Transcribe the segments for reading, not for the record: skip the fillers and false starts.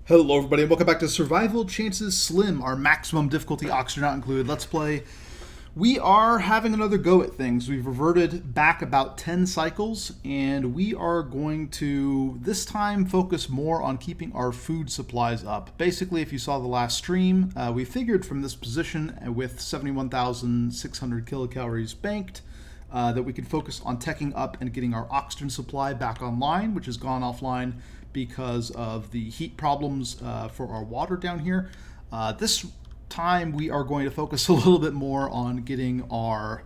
Hello everybody and welcome back to Survival Chances Slim, our maximum difficulty oxygen not included Let's Play. We are having another go at things. We've reverted back about 10 cycles and we are going to this time focus more on keeping our food supplies up. Basically, if you saw the last stream, we figured from this position with 71,600 kilocalories banked that we could focus on teching up and getting our oxygen supply back online, which has gone offline because of the heat problems for our water down here. This time we are going to focus a little bit more on getting our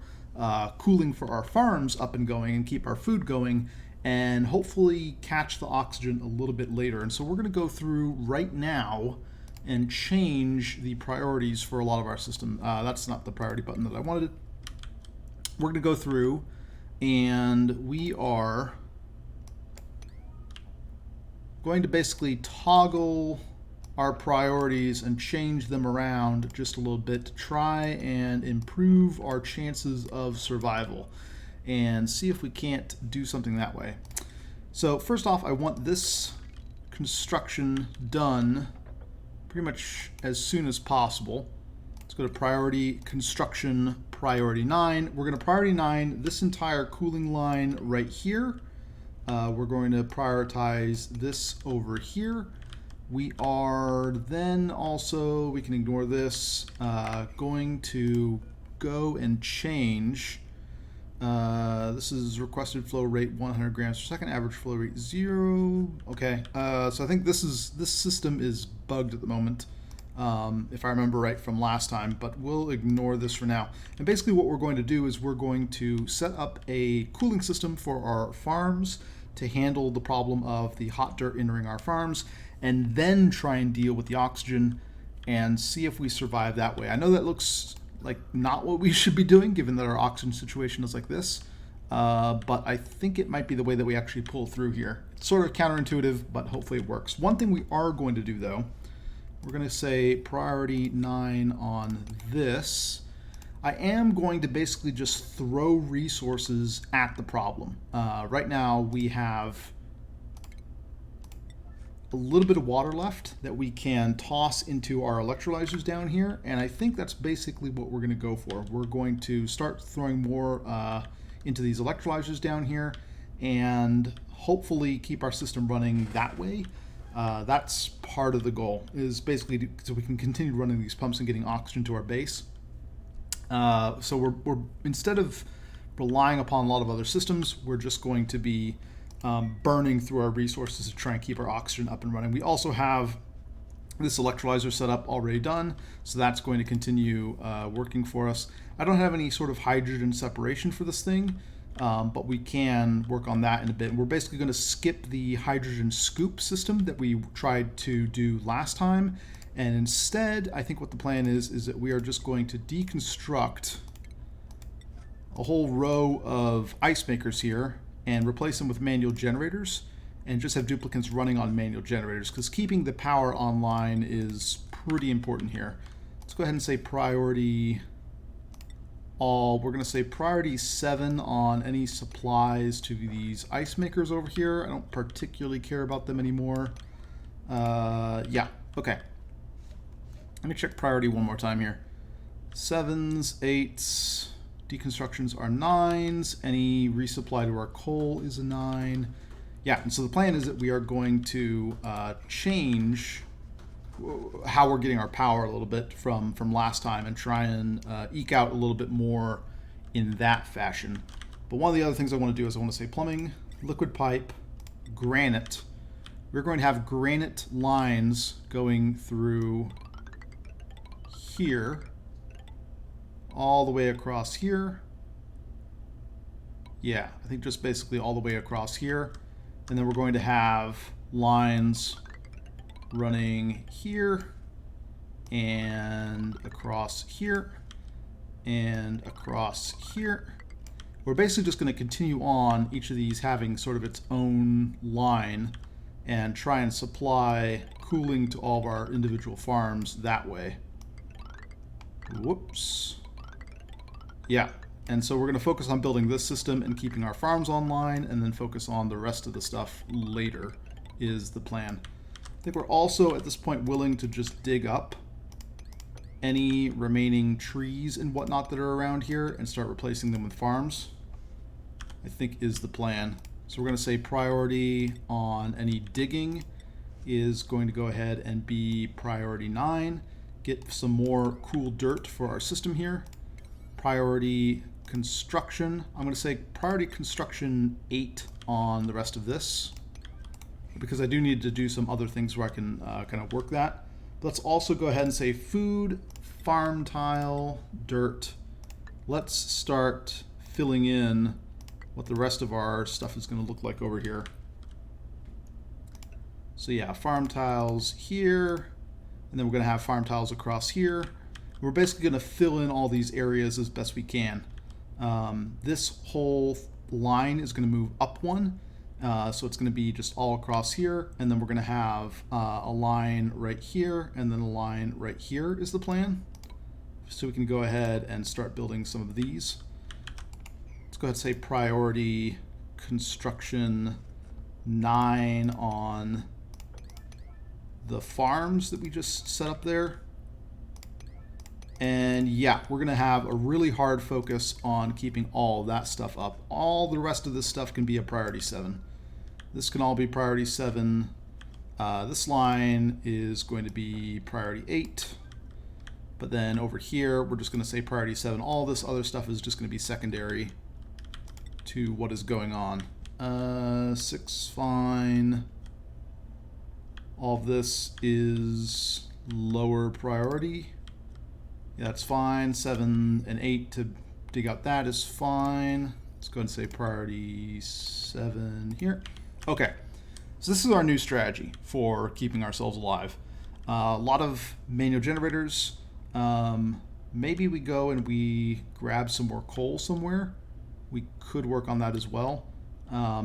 cooling for our farms up and going and keep our food going and hopefully catch the oxygen a little bit later. And so we're going to go through right now and change the priorities for a lot of our system. That's not the priority button that I wanted. We're going to go through and we are going to basically toggle our priorities and change them around just a little bit to try and improve our chances of survival and see if we can't do something that way. So first off, I want this construction done pretty much as soon as possible. Let's go to priority construction, priority 9. We're going to priority 9 this entire cooling line right here. We're going to prioritize this over here. We are then also, we can ignore this, going to go and change. This is requested flow rate 100 grams per second, average flow rate 0. Okay, so I think this system is bugged at the moment, if I remember right from last time, but we'll ignore this for now. And basically what we're going to do is we're going to set up a cooling system for our farms to handle the problem of the hot dirt entering our farms, and then try and deal with the oxygen and see if we survive that way. I know that looks like not what we should be doing given that our oxygen situation is like this, but I think it might be the way that we actually pull through here. It's sort of counterintuitive, but hopefully it works. One thing we are going to do though, we're going to say priority 9 on this. I am going to basically just throw resources at the problem. Right now we have a little bit of water left that we can toss into our electrolyzers down here, and I think that's basically what we're going to go for. We're going to start throwing more into these electrolyzers down here and hopefully keep our system running that way. That's part of the goal, is basically so we can continue running these pumps and getting oxygen to our base. So we're instead of relying upon a lot of other systems, we're just going to be burning through our resources to try and keep our oxygen up and running. We also have this electrolyzer setup already done, so that's going to continue working for us. I don't have any sort of hydrogen separation for this thing, but we can work on that in a bit. We're basically going to skip the hydrogen scoop system that we tried to do last time. And instead, I think what the plan is that we are just going to deconstruct a whole row of ice makers here and replace them with manual generators and just have duplicates running on manual generators, because keeping the power online is pretty important here. Let's go ahead and say priority all. We're going to say priority 7 on any supplies to these ice makers over here. I don't particularly care about them anymore. Yeah, okay. Let me check priority one more time here. 7s, 8s, deconstructions are 9s. Any resupply to our coal is a 9. Yeah, and so the plan is that we are going to change how we're getting our power a little bit from last time and try and eke out a little bit more in that fashion. But one of the other things I want to do is I want to say plumbing, liquid pipe, granite. We're going to have granite lines going through here, all the way across here. Yeah, I think just basically all the way across here. And then we're going to have lines running here and across here and across here. We're basically just going to continue on each of these having sort of its own line and try and supply cooling to all of our individual farms that way. Whoops. Yeah, and so we're going to focus on building this system and keeping our farms online, and then focus on the rest of the stuff later is the plan. I think we're also at this point willing to just dig up any remaining trees and whatnot that are around here and start replacing them with farms, I think is the plan. So we're going to say priority on any digging is going to go ahead and be priority 9. Get some more cool dirt for our system here. Priority construction, I'm going to say priority construction 8 on the rest of this, because I do need to do some other things where I can kind of work that. Let's also go ahead and say food, farm tile, dirt. Let's start filling in what the rest of our stuff is going to look like over here. So yeah, farm tiles here, and then we're going to have farm tiles across here. We're basically going to fill in all these areas as best we can. This whole line is going to move up one, so it's going to be just all across here, and then we're going to have a line right here, and then a line right here is the plan. So we can go ahead and start building some of these. Let's go ahead and say priority construction 9 on the farms that we just set up there. And yeah, we're going to have a really hard focus on keeping all of that stuff up. All the rest of this stuff can be a priority 7. This can all be priority 7. This line is going to be priority 8. But then over here, we're just going to say priority 7. All this other stuff is just going to be secondary to what is going on. 6, fine. All of this is lower priority. Yeah, that's fine. 7 and 8 to dig out that is fine. Let's go ahead and say priority 7 here. Okay, so this is our new strategy for keeping ourselves alive. A lot of manual generators. Maybe we go and we grab some more coal somewhere. We could work on that as well.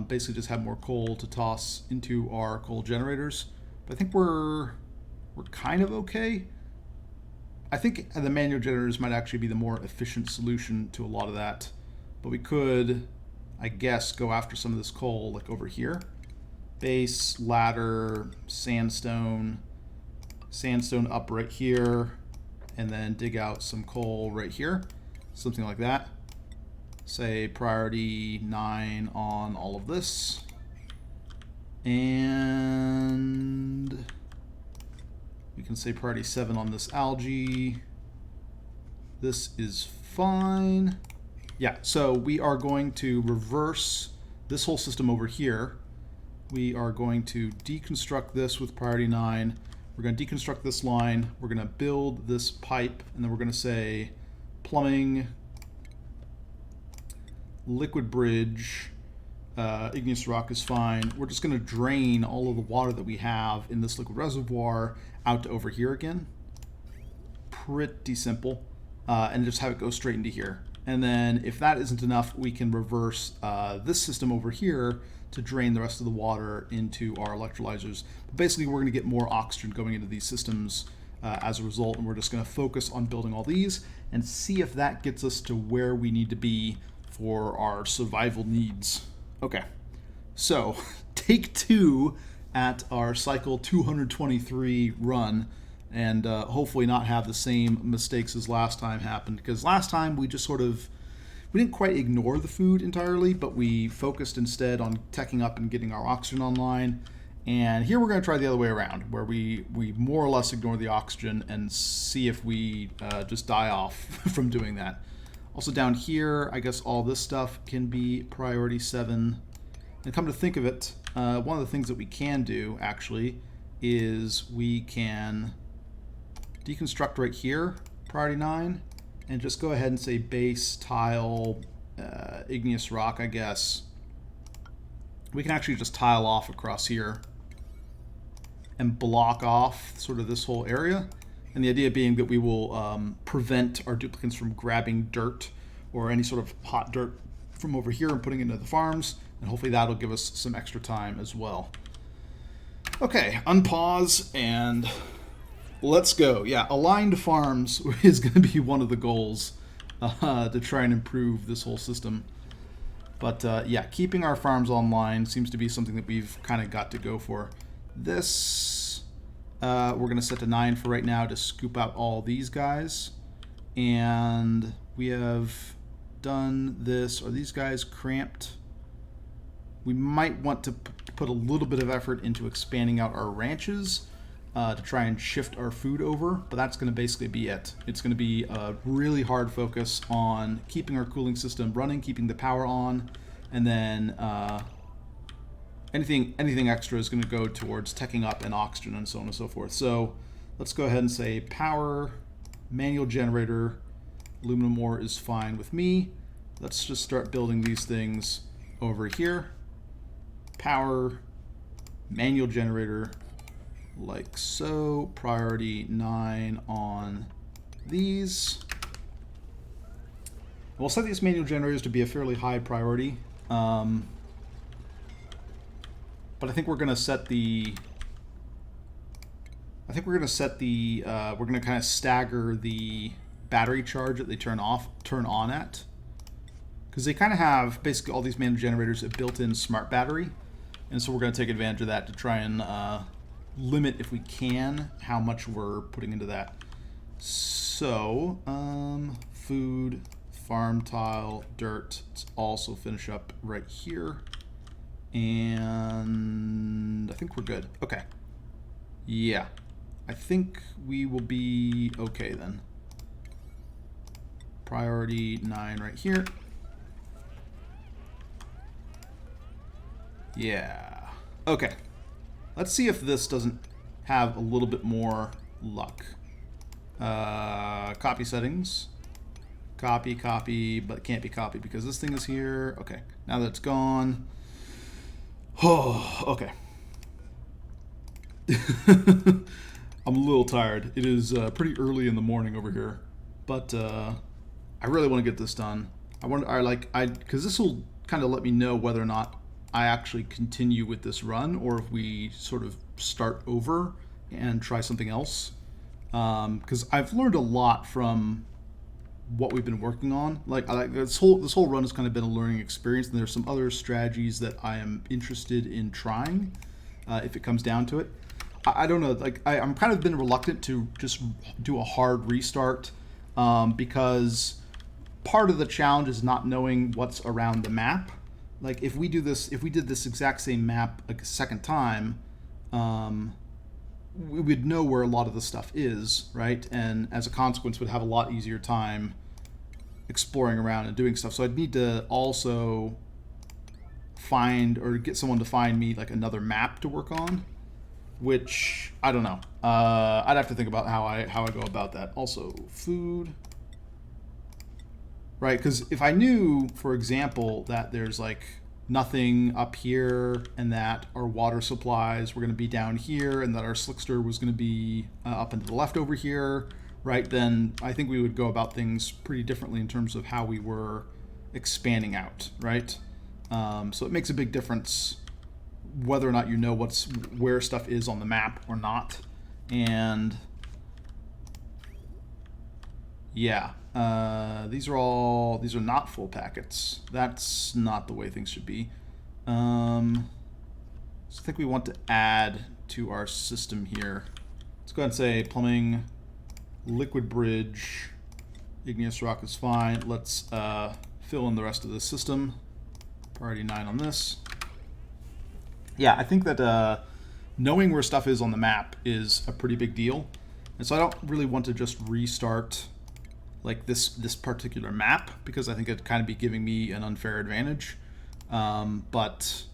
Basically just have more coal to toss into our coal generators. But I think we're kind of okay. I think the manual generators might actually be the more efficient solution to a lot of that. But we could, I guess, go after some of this coal, like over here. Base, ladder, sandstone up right here, and then dig out some coal right here. Something like that. Say priority 9 on all of this. And we can say priority 7 on this algae. This is fine. Yeah, so we are going to reverse this whole system over here. We are going to deconstruct this with priority 9. We're going to deconstruct this line. We're going to build this pipe, and then we're going to say plumbing, liquid bridge, igneous rock is fine. We're just going to drain all of the water that we have in this liquid reservoir out to over here again. Pretty simple. And just have it go straight into here. And then if that isn't enough, we can reverse this system over here to drain the rest of the water into our electrolyzers. But basically, we're going to get more oxygen going into these systems as a result, and we're just going to focus on building all these and see if that gets us to where we need to be for our survival needs. Okay, so take 2 at our cycle 223 run, and hopefully not have the same mistakes as last time happened, because last time we just we didn't quite ignore the food entirely, but we focused instead on teching up and getting our oxygen online. And here we're going to try the other way around, where we more or less ignore the oxygen and see if we just die off from doing that. Also down here, I guess all this stuff can be priority 7. And come to think of it, one of the things that we can do, actually, is we can deconstruct right here, priority 9, and just go ahead and say base, tile, igneous rock, I guess. We can actually just tile off across here and block off sort of this whole area. And the idea being that we will prevent our duplicates from grabbing dirt or any sort of hot dirt from over here and putting it into the farms. And hopefully that'll give us some extra time as well. Okay, unpause and let's go. Yeah, aligned farms is going to be one of the goals to try and improve this whole system. But yeah, keeping our farms online seems to be something that we've kind of got to go for. This We're going to set to 9 for right now to scoop out all these guys. And we have done this. Are these guys cramped? We might want to put a little bit of effort into expanding out our ranches to try and shift our food over, but that's going to basically be it. It's going to be a really hard focus on keeping our cooling system running, keeping the power on, and then anything extra is going to go towards teching up and oxygen and so on and so forth. So let's go ahead and say power, manual generator, aluminum ore is fine with me. Let's just start building these things over here. Power, manual generator, like so. Priority 9 on these. We'll set these manual generators to be a fairly high priority. But I think we're going to set the... we're going to kind of stagger the battery charge that they turn on at. Because they kind of have basically all these manual generators a built-in smart battery. And so we're going to take advantage of that to try and limit, if we can, how much we're putting into that. So, food, farm tile, dirt. Let's also finish up right here. And I think we're good. Okay. Yeah. I think we will be okay then. Priority 9 right here. Yeah. Okay. Let's see if this doesn't have a little bit more luck. Copy settings. Copy, but it can't be copied because this thing is here. Okay. Now that it's gone. Oh, okay. I'm a little tired. It is pretty early in the morning over here, but I really want to get this done. Because this will kind of let me know whether or not I actually continue with this run or if we sort of start over and try something else. Because I've learned a lot from what we've been working on. This whole run has kind of been a learning experience, and there's some other strategies that I am interested in trying if it comes down to it. I don't know. I'm kind of been reluctant to just do a hard restart because part of the challenge is not knowing what's around the map. Like if we did this exact same map a second time, we would know where a lot of the stuff is, right? And as a consequence, would have a lot easier time exploring around and doing stuff. So I'd need to also find or get someone to find me like another map to work on, which I don't know. I'd have to think about how I go about that. Also, food. Right, because if I knew, for example, that there's like nothing up here and that our water supplies were going to be down here and that our slickster was going to be up and to the left over here, right, then I think we would go about things pretty differently in terms of how we were expanding out, right? So it makes a big difference whether or not you know where stuff is on the map or not. And yeah. These are not full packets. That's not the way things should be. So I think we want to add to our system here. Let's go ahead and say plumbing, liquid bridge, igneous rock is fine. Let's fill in the rest of the system. Priority 9 on this. Yeah, I think that knowing where stuff is on the map is a pretty big deal. And so I don't really want to just restart like this particular map because I think it'd kind of be giving me an unfair advantage. But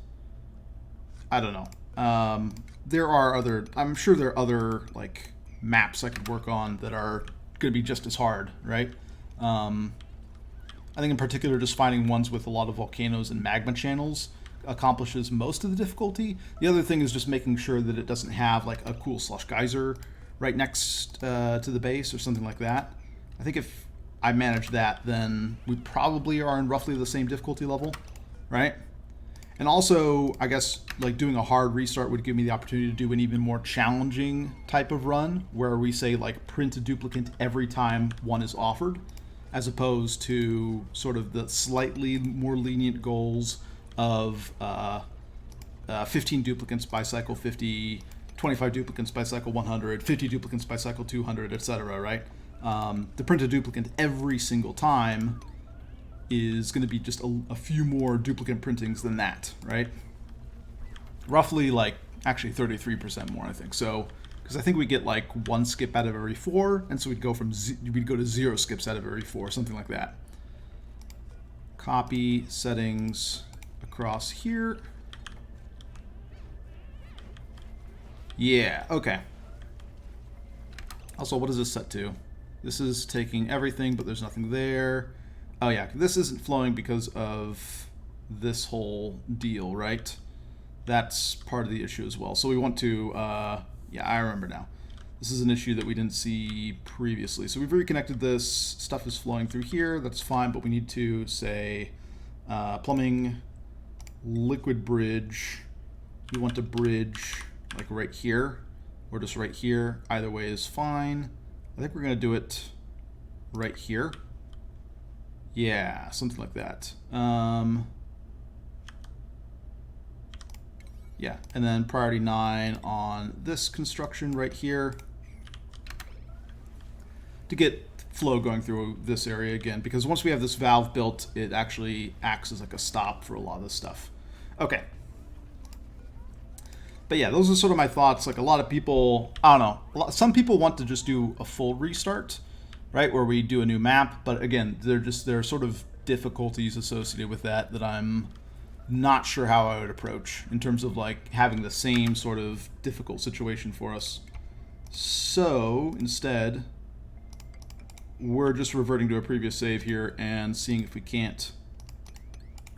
I don't know. I'm sure there are other like maps I could work on that are going to be just as hard, right? I think in particular just finding ones with a lot of volcanoes and magma channels accomplishes most of the difficulty. The other thing is just making sure that it doesn't have like a cool slush geyser right next to the base or something like that. I think if I manage that, then we probably are in roughly the same difficulty level, right? And also, I guess, like doing a hard restart would give me the opportunity to do an even more challenging type of run, where we say, like, print a duplicate every time one is offered, as opposed to sort of the slightly more lenient goals of 15 duplicates by cycle 50, 25 duplicants by cycle 100, 50 duplicants by cycle 200, etc., right? To print a duplicant every single time is going to be just a few more duplicate printings than that, right? Roughly, like, actually 33% more, I think. So, because I think we get like 1 skip out of every 4, and so we'd go to 0 skips out of every 4, something like that. Copy settings across here. Yeah, okay. Also, what is this set to? This is taking everything, but there's nothing there. Oh yeah, this isn't flowing because of this whole deal, right? That's part of the issue as well. So we want to, yeah, I remember now. This is an issue that we didn't see previously. So we've reconnected this, stuff is flowing through here, that's fine, but we need to say plumbing, liquid bridge. We want to bridge like right here, or just right here. Either way is fine. I think we're gonna do it right here. Yeah, something like that. Yeah, and then priority 9 on this construction right here to get flow going through this area again, because once we have this valve built, it actually acts as like a stop for a lot of this stuff. Okay. But yeah, those are sort of my thoughts. Like a lot of people, I don't know, some people want to just do a full restart, right, where we do a new map, but again, there are sort of difficulties associated with that I'm not sure how I would approach in terms of like having the same sort of difficult situation for us. So instead, we're just reverting to a previous save here and seeing if we can't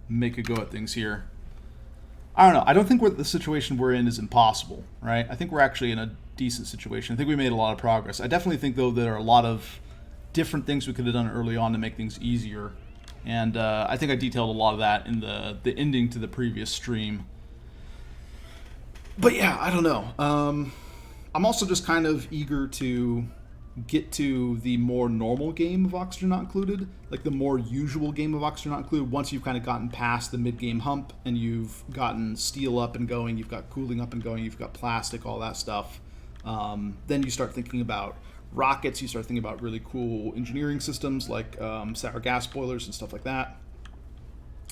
make a go at things here. I don't know. I don't think the situation we're in is impossible, right? I think we're actually in a decent situation. I think we made a lot of progress. I definitely think, though, there are a lot of different things we could have done early on to make things easier. And I think I detailed a lot of that in the ending to the previous stream. But yeah, I don't know. I'm also just kind of eager to get to the more normal game of Oxygen Not Included, like the more usual game of Oxygen Not Included. Once you've kind of gotten past the mid-game hump and you've gotten steel up and going, you've got cooling up and going, you've got plastic, all that stuff, then you start thinking about rockets, you start thinking about really cool engineering systems like sour gas boilers and stuff like that.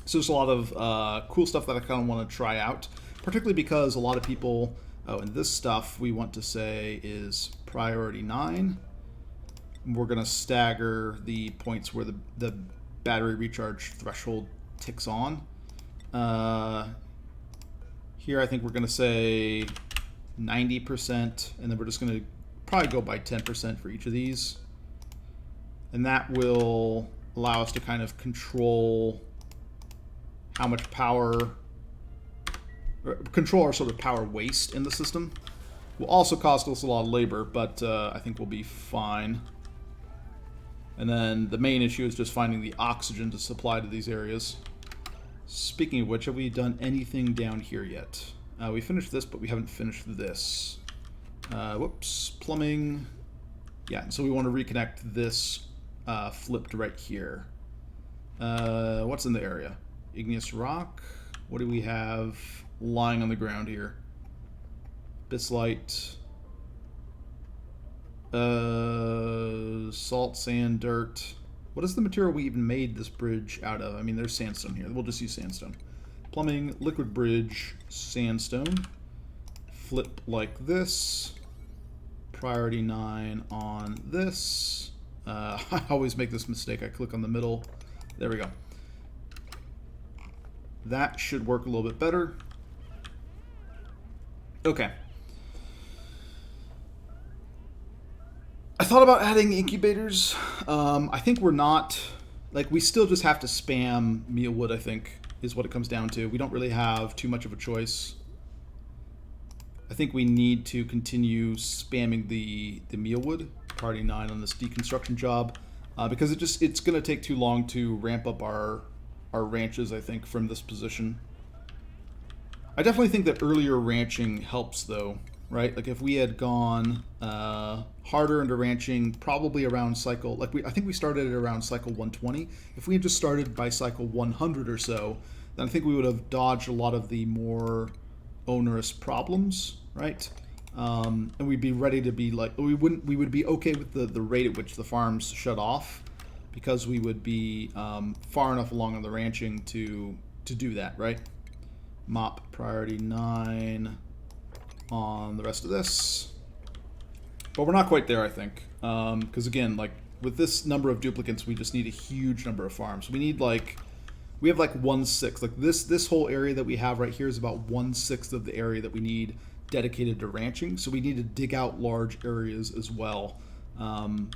So there's a lot of cool stuff that I kind of want to try out, particularly because a lot of people, and this stuff we want to say is priority 9. We're going to stagger the points where the battery recharge threshold ticks on. Here I think we're going to say 90%, and then we're just going to probably go by 10% for each of these. And that will allow us to kind of control how much power, or control our sort of power waste in the system. Will also cost us a lot of labor, but I think we'll be fine. And then the main issue is just finding the oxygen to supply to these areas. Speaking of which, have we done anything down here yet? We finished this, but we haven't finished this. Whoops, plumbing. Yeah, so we want to reconnect this flipped right here. What's in the area? Igneous rock. What do we have lying on the ground here? Bislight. Salt, sand, dirt. What is the material we even made this bridge out of? I mean, there's sandstone here. We'll just use sandstone. Plumbing, liquid bridge, sandstone. Flip like this. Priority 9 on this. I always make this mistake. I click on the middle. There we go. That should work a little bit better. Okay. I thought about adding incubators. I think we're not, like, we still just have to spam mealwood, I think, is what it comes down to. We don't really have too much of a choice. I think we need to continue spamming the mealwood, priority 9 on this deconstruction job, because it's going to take too long to ramp up our ranches, I think, from this position. I definitely think that earlier ranching helps, though, right? Like if we had gone harder into ranching, probably around cycle, like I think we started at around cycle 120. If we had just started by cycle 100 or so, then I think we would have dodged a lot of the more onerous problems, right? And we'd be ready to be like, we would be okay with the rate at which the farms shut off, because we would be far enough along on the ranching to do that, right? Mop priority 9 on the rest of this. But we're not quite there, I think. Because again, like with this number of duplicates, we just need a huge number of farms. We need like, we have like 1/6. Like this whole area that we have right here is about 1/6 of the area that we need dedicated to ranching. So we need to dig out large areas as well,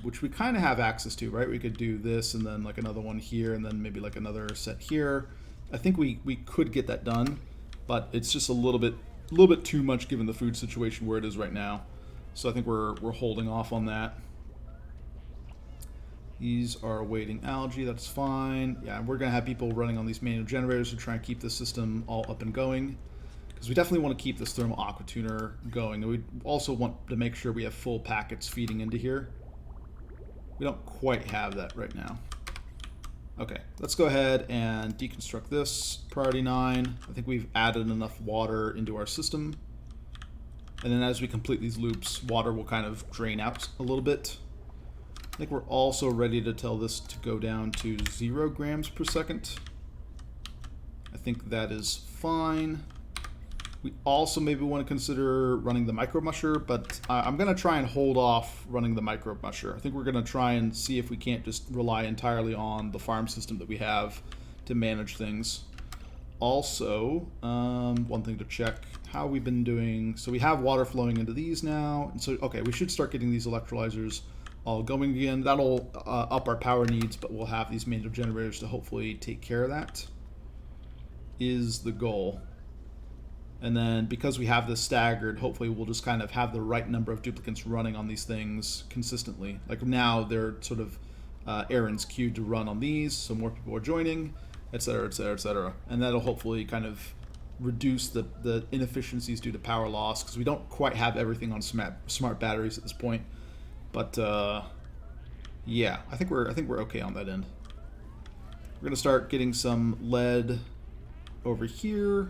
which we kind of have access to, right? We could do this and then like another one here and then maybe like another set here. I think we could get that done, but it's just a little bit too much given the food situation where it is right now. So I think we're holding off on that. These are awaiting algae, that's fine. Yeah, we're gonna have people running on these manual generators to try and keep the system all up and going, because we definitely want to keep this thermal aqua tuner going. And we also want to make sure we have full packets feeding into here. We don't quite have that right now. Okay, let's go ahead and deconstruct this. Priority 9. I think we've added enough water into our system. And then as we complete these loops, water will kind of drain out a little bit. I think we're also ready to tell this to go down to 0 grams per second. I think that is fine. We also maybe want to consider running the micro musher, but I'm going to try and hold off running the micro musher. I think we're going to try and see if we can't just rely entirely on the farm system that we have to manage things. Also, one thing to check, how we've been doing. So we have water flowing into these now. And so, okay, we should start getting these electrolyzers all going again. That'll up our power needs, but we'll have these manual generators to hopefully take care of that, is the goal. And then because we have this staggered, hopefully we'll just kind of have the right number of duplicates running on these things consistently. Like now they're sort of errands queued to run on these, so more people are joining, etc., etc., etc. And that'll hopefully kind of reduce the inefficiencies due to power loss, because we don't quite have everything on smart batteries at this point. But yeah, I think we're okay on that end. We're gonna start getting some lead over here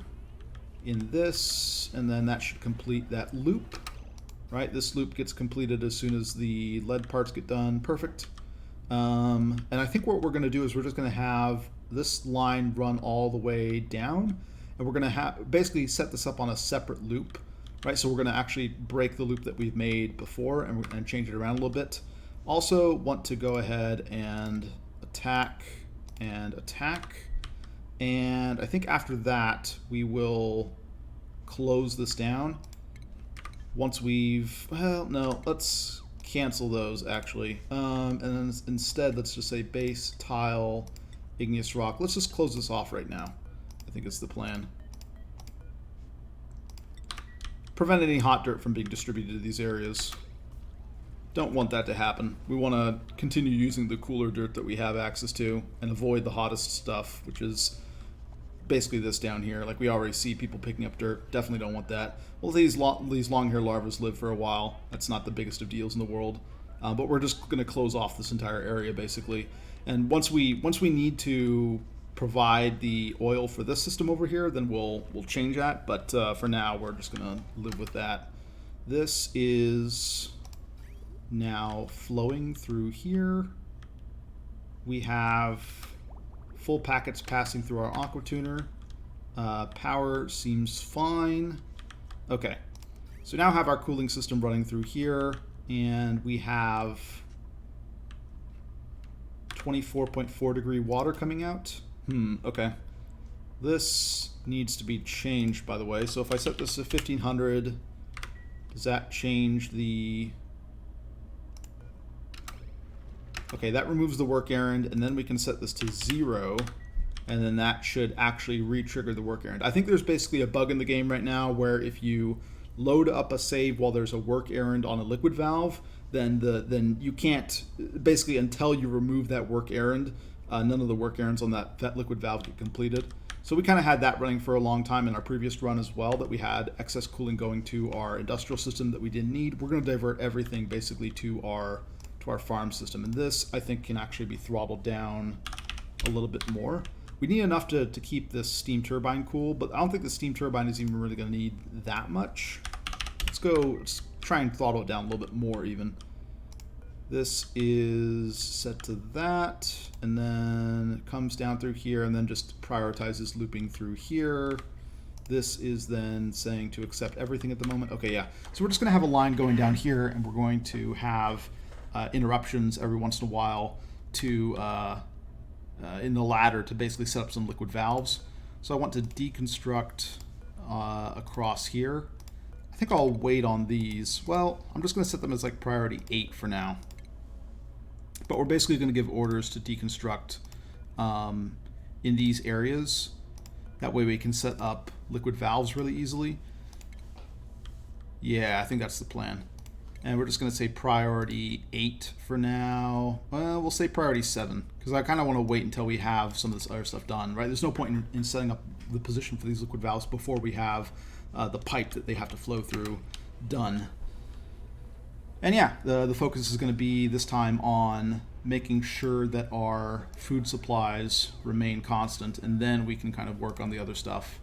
in this, and then that should complete that loop, right? This loop gets completed as soon as the lead parts get done. Perfect. And I think what we're going to do is we're just going to have this line run all the way down, and we're going to basically set this up on a separate loop, right? So we're going to actually break the loop that we've made before and change it around a little bit. Also want to go ahead and attack and attack. And I think after that, we will close this down. Once we've, well, no, let's cancel those actually. And then instead, let's just say base, tile, igneous rock. Let's just close this off right now. I think it's the plan. Prevent any hot dirt from being distributed to these areas. Don't want that to happen. We want to continue using the cooler dirt that we have access to and avoid the hottest stuff, which is basically this down here. Like we already see people picking up dirt. Definitely don't want that. Well, these long hair larvas live for a while. That's not the biggest of deals in the world. But we're just going to close off this entire area basically. And once we need to provide the oil for this system over here, then we'll change that. But for now, we're just going to live with that. This is now flowing through here. We have full packets passing through our aqua tuner. Power seems fine. Okay, so now have our cooling system running through here, and we have 24.4 degree water coming out. Okay. This needs to be changed, by the way. So if I set this to 1500, does that change the... Okay, that removes the work errand, and then we can set this to 0, and then that should actually re-trigger the work errand. I think there's basically a bug in the game right now where if you load up a save while there's a work errand on a liquid valve, then you can't, basically until you remove that work errand, none of the work errands on that liquid valve get completed. So we kind of had that running for a long time in our previous run as well, that we had excess cooling going to our industrial system that we didn't need. We're going to divert everything basically to our farm system, and this I think can actually be throttled down a little bit more. We need enough to keep this steam turbine cool, but I don't think the steam turbine is even really going to need that much. let's try and throttle it down a little bit more even. This is set to that, and then it comes down through here and then just prioritizes looping through here. This is then saying to accept everything at the moment. Okay, yeah. So we're just going to have a line going down here, and we're going to have interruptions every once in a while to in the ladder to basically set up some liquid valves. So I want to deconstruct across here. I think I'll wait on these. Well, I'm just going to set them as like priority 8 for now. But we're basically going to give orders to deconstruct in these areas. That way we can set up liquid valves really easily. Yeah, I think that's the plan. And we're just going to say priority 8 for now. Well, we'll say priority 7, because I kind of want to wait until we have some of this other stuff done, right? There's no point in setting up the position for these liquid valves before we have the pipe that they have to flow through done. And yeah, the focus is going to be this time on making sure that our food supplies remain constant, and then we can kind of work on the other stuff.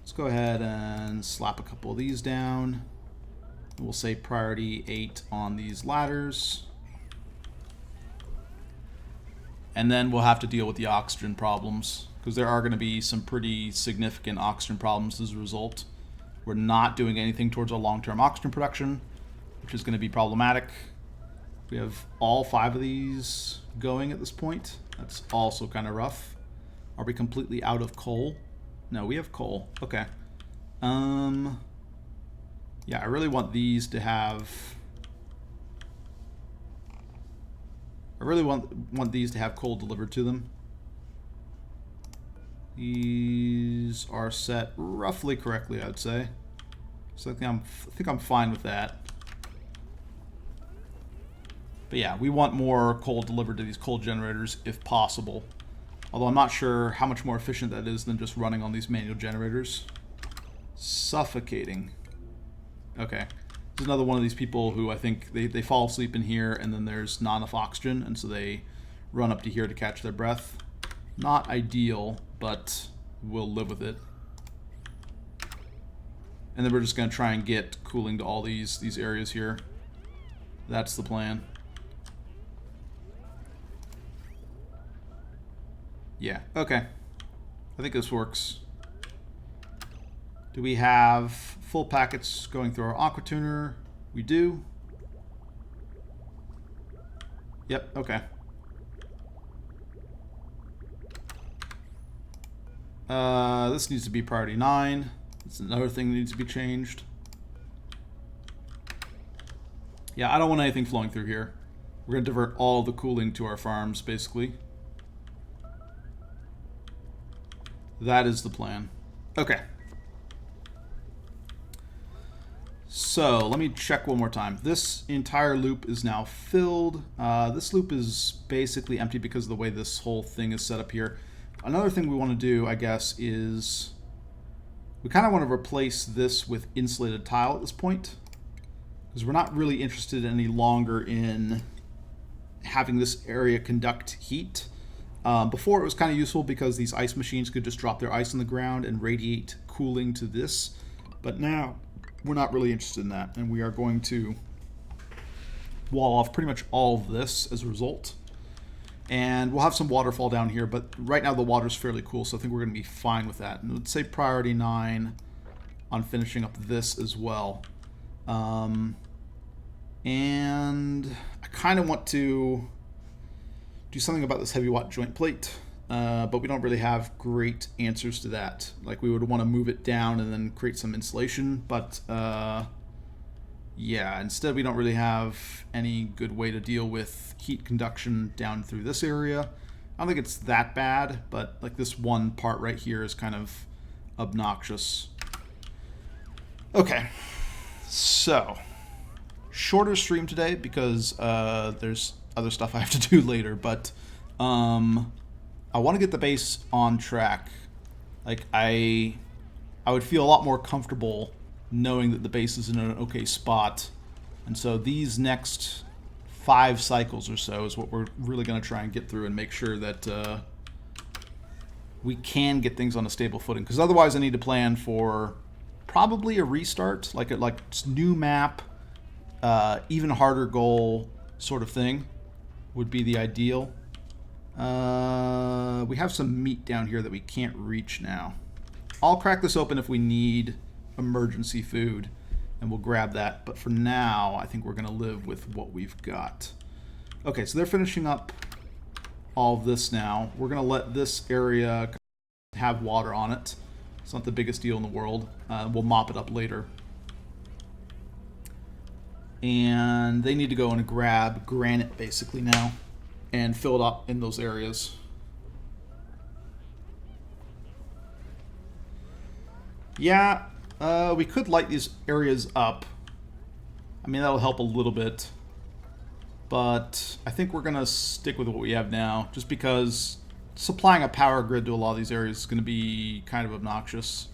Let's go ahead and slap a couple of these down. We'll say priority 8 on these ladders. And then we'll have to deal with the oxygen problems, because there are going to be some pretty significant oxygen problems as a result. We're not doing anything towards our long-term oxygen production, which is going to be problematic. We have all 5 of these going at this point. That's also kind of rough. Are we completely out of coal? No, we have coal. Okay. Yeah, I really want these to have... I really want these to have coal delivered to them. These are set roughly correctly, I'd say. So I think I'm fine with that. But yeah, we want more coal delivered to these coal generators if possible. Although I'm not sure how much more efficient that is than just running on these manual generators. Suffocating. Okay. There's another one of these people who I think they fall asleep in here, and then there's not enough oxygen, and so they run up to here to catch their breath. Not ideal, but we'll live with it. And then we're just going to try and get cooling to all these areas here. That's the plan. Yeah, okay. I think this works. Do we have full packets going through our aqua tuner? We do. Yep, okay. This needs to be priority 9. That's another thing that needs to be changed. Yeah, I don't want anything flowing through here. We're going to divert all the cooling to our farms, basically. That is the plan. Okay. So, let me check one more time. This entire loop is now filled. This loop is basically empty because of the way this whole thing is set up here. Another thing we want to do, I guess, is we kind of want to replace this with insulated tile at this point, because we're not really interested any longer in having this area conduct heat. Before it was kind of useful because these ice machines could just drop their ice on the ground and radiate cooling to this, but now we're not really interested in that, and we are going to wall off pretty much all of this as a result. And we'll have some waterfall down here, but right now the water's fairly cool, so I think we're going to be fine with that. And let's say priority 9 on finishing up this as well. And I kind of want to do something about this heavy watt joint plate, but we don't really have great answers to that. Like, we would want to move it down and then create some insulation, but yeah, instead we don't really have any good way to deal with heat conduction down through this area. I don't think it's that bad, but like this one part right here is kind of obnoxious. Okay, so shorter stream today because there's other stuff I have to do later, but I want to get the base on track. Like, I would feel a lot more comfortable knowing that the base is in an okay spot, and so these next 5 cycles or so is what we're really going to try and get through and make sure that we can get things on a stable footing, because otherwise I need to plan for Probably a restart, like a new map, even harder goal sort of thing would be the ideal. We have some meat down here that we can't reach now. I'll crack this open if we need emergency food, and we'll grab that. But for now, I think we're going to live with what we've got. Okay, so they're finishing up all of this now. We're going to let this area have water on it. It's not the biggest deal in the world. We'll mop it up later. And they need to go and grab granite basically now and fill it up in those areas. Yeah, we could light these areas up. I mean, that'll help a little bit. But I think we're going to stick with what we have now, just because supplying a power grid to a lot of these areas is going to be kind of obnoxious.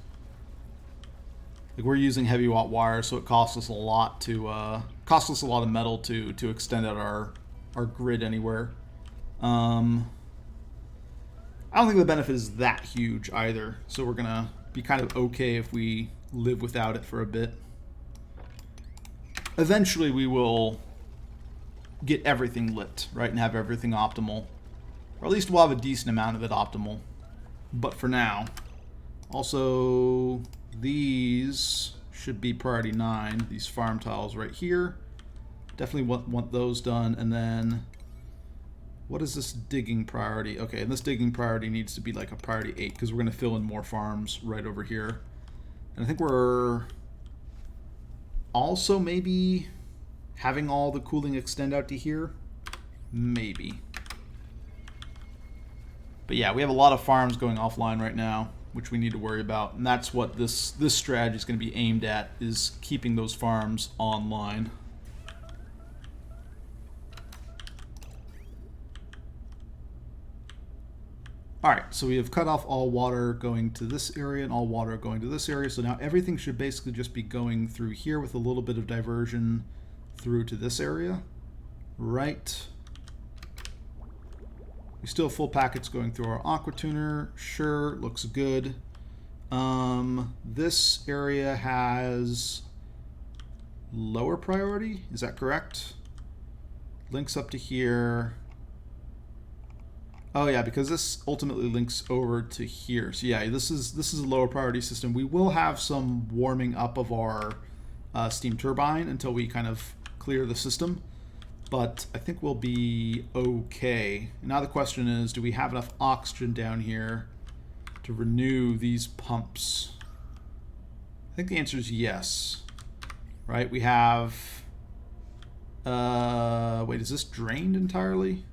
Like, we're using heavy watt wire, so it costs us a lot to of metal to extend out our grid anywhere. I don't think the benefit is that huge either, so we're gonna be kind of okay if we live without it for a bit. Eventually we will get everything lit, right, and have everything optimal. Or at least we'll have a decent amount of it optimal. But for now. Also, these should be priority 9, these farm tiles right here. Definitely want those done. And then, what is this digging priority? Okay, and this digging priority needs to be like a priority 8, because we're going to fill in more farms right over here. And I think we're also maybe having all the cooling extend out to here. Maybe. But yeah, we have a lot of farms going offline right now, which we need to worry about. And that's what this strategy is going to be aimed at, is keeping those farms online. Alright, so we have cut off all water going to this area and all water going to this area. So now everything should basically just be going through here with a little bit of diversion through to this area. Right. We still have full packets going through our aqua tuner. Sure, looks good. This area has lower priority. Is that correct? Links up to here. Oh yeah, because this ultimately links over to here. So yeah, this is a lower priority system. We will have some warming up of our steam turbine until we kind of clear the system. But I think we'll be okay. Now the question is, do we have enough oxygen down here to renew these pumps? I think the answer is yes. Right, we have... wait, is this drained entirely?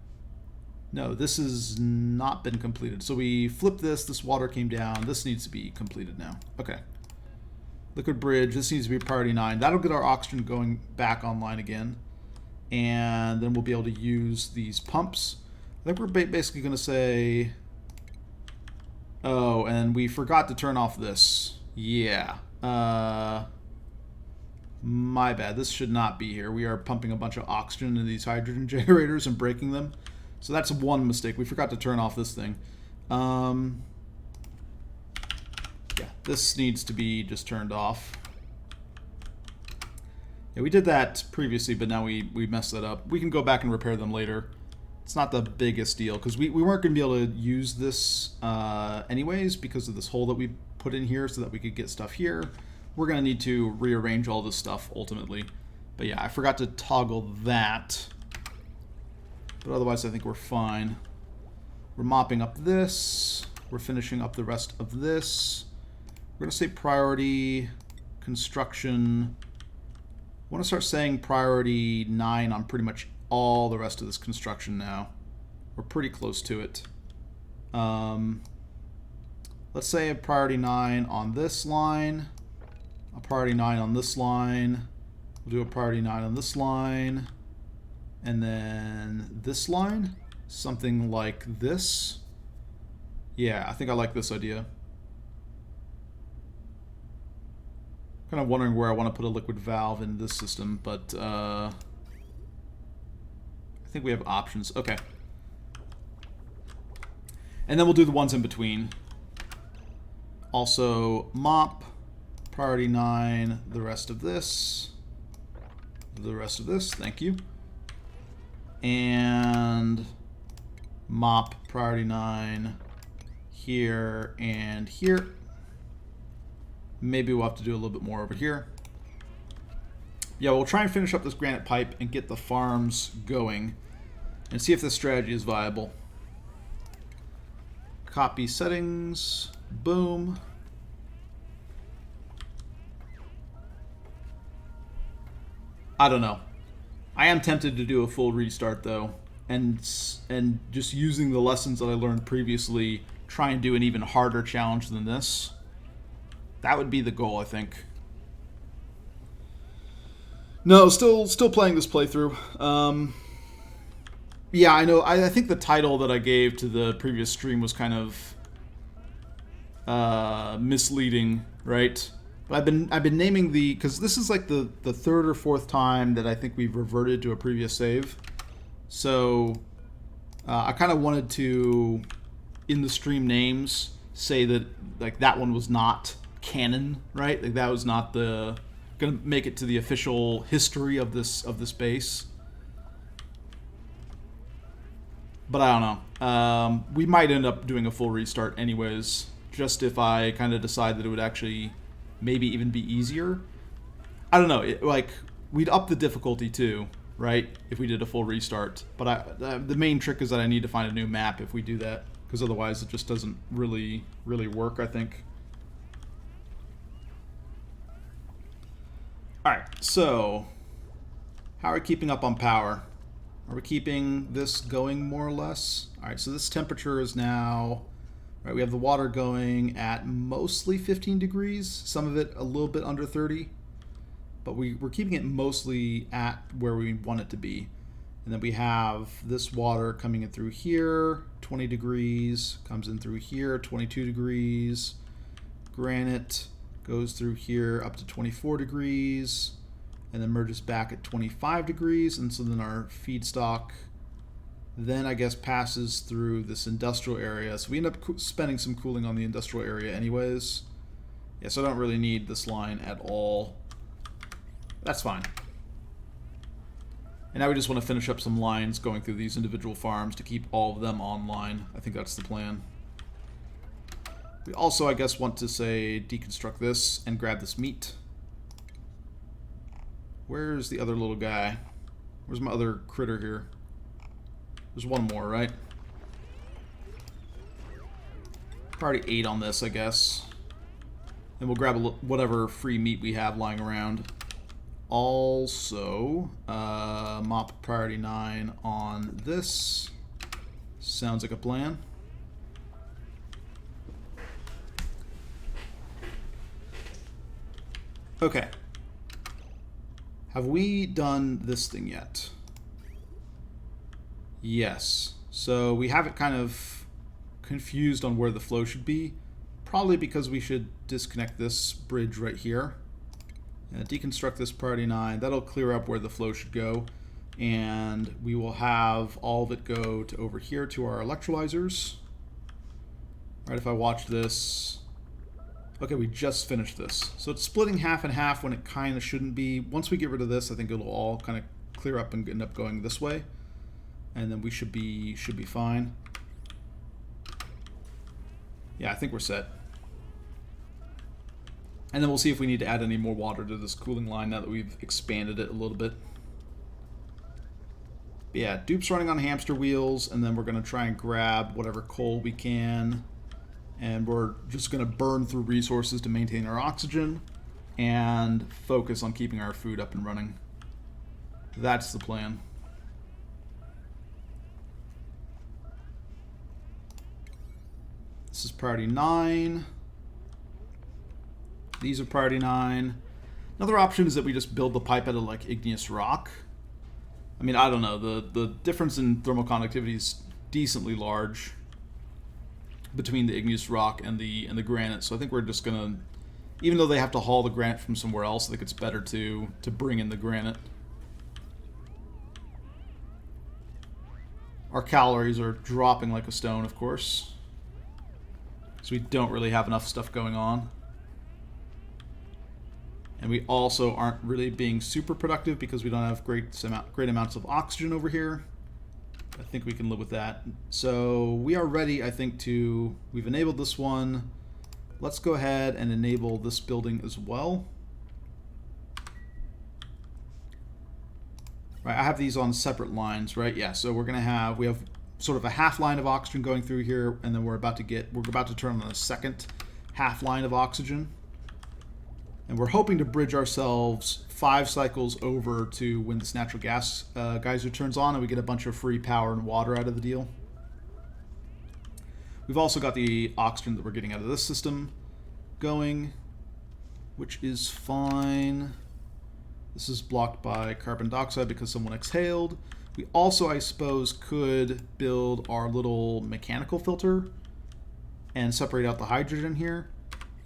No, this has not been completed. So we flipped this water came down. This needs to be completed now. Okay. Liquid bridge, this needs to be priority 9. That'll get our oxygen going back online again. And then we'll be able to use these pumps. I think we're basically going to say... Oh, and we forgot to turn off this. Yeah. My bad. This should not be here. We are pumping a bunch of oxygen into these hydrogen generators and breaking them. So that's one mistake. We forgot to turn off this thing. Yeah, this needs to be just turned off. Yeah, we did that previously, but now we messed that up. We can go back and repair them later. It's not the biggest deal, because we weren't going to be able to use this anyways because of this hole that we put in here so that we could get stuff here. We're going to need to rearrange all this stuff ultimately. But yeah, I forgot to toggle that. But otherwise, I think we're fine. We're mopping up this. We're finishing up the rest of this. We're going to say priority construction. I want to start saying priority 9 on pretty much all the rest of this construction now. We're pretty close to it. Let's say a priority 9 on this line. A priority 9 on this line. We'll do a priority 9 on this line. And then this line, something like this. Yeah, I think I like this idea. Kind of wondering where I want to put a liquid valve in this system, but I think we have options. Okay. And then we'll do the ones in between. Also, mop, priority 9, the rest of this. The rest of this, thank you. And mop priority 9 here and here. Maybe we'll have to do a little bit more over here. Yeah, we'll try and finish up this granite pipe and get the farms going and see if this strategy is viable. Copy settings, boom. I don't know. I am tempted to do a full restart though, and just using the lessons that I learned previously, try and do an even harder challenge than this. That would be the goal, I think. No, still playing this playthrough. Yeah, I know. I think the title that I gave to the previous stream was kind of misleading, right? I've been naming because this is like the third or fourth time that I think we've reverted to a previous save. So I kind of wanted to, in the stream names, say that like that one was not canon, right? Like that was not gonna make it to the official history of this base. But I don't know. We might end up doing a full restart anyways, just if I kind of decide that it would actually maybe even be easier. I don't know. Like, we'd up the difficulty too, right? If we did a full restart. But the main trick is that I need to find a new map if we do that, because otherwise it just doesn't really work, I think. Alright, so how are we keeping up on power? Are we keeping this going more or less? Alright, so this temperature is now... Right, we have the water going at mostly 15 degrees, some of it a little bit under 30, but we're keeping it mostly at where we want it to be. And then we have this water coming in through here, 20 degrees, comes in through here, 22 degrees. Granite goes through here up to 24 degrees, and then merges back at 25 degrees, and so then our feedstock then I guess passes through this industrial area. So we end up spending some cooling on the industrial area anyways. Yeah, so I don't really need this line at all. That's fine. And now we just want to finish up some lines going through these individual farms to keep all of them online. I think that's the plan. We also, I guess, want to say deconstruct this and grab this meat. Where's the other little guy? Where's my other critter here? There's one more, right? Already 8 on this, I guess. And we'll grab whatever free meat we have lying around. Also, mop priority 9 on this. Sounds like a plan. Okay. Have we done this thing yet? Yes. So we have it kind of confused on where the flow should be. Probably because we should disconnect this bridge right here. Deconstruct this priority 9. That'll clear up where the flow should go. And we will have all of it go to over here to our electrolyzers. All right, if I watch this... Okay, we just finished this. So it's splitting half and half when it kind of shouldn't be. Once we get rid of this, I think it'll all kind of clear up and end up going this way. And then we should be fine. Yeah, I think we're set. And then we'll see if we need to add any more water to this cooling line now that we've expanded it a little bit. But yeah, dupe's running on hamster wheels, and then we're going to try and grab whatever coal we can. And we're just going to burn through resources to maintain our oxygen and focus on keeping our food up and running. That's the plan. This is priority 9. These are priority 9. Another option is that we just build the pipe out of like igneous rock. I mean, I don't know. The difference in thermal conductivity is decently large between the igneous rock and the granite. So I think we're just gonna, even though they have to haul the granite from somewhere else, I think it's better to bring in the granite. Our calories are dropping like a stone, of course. So we don't really have enough stuff going on. And we also aren't really being super productive because we don't have great amounts of oxygen over here. I think we can live with that. So we are ready, I think, we've enabled this one. Let's go ahead and enable this building as well. Right, I have these on separate lines, right? Yeah, so we have sort of a half line of oxygen going through here, and then we're about to turn on a second half line of oxygen. And we're hoping to bridge ourselves 5 cycles over to when this natural gas geyser turns on and we get a bunch of free power and water out of the deal. We've also got the oxygen that we're getting out of this system going, which is fine. This is blocked by carbon dioxide because someone exhaled. We also, I suppose, could build our little mechanical filter and separate out the hydrogen here.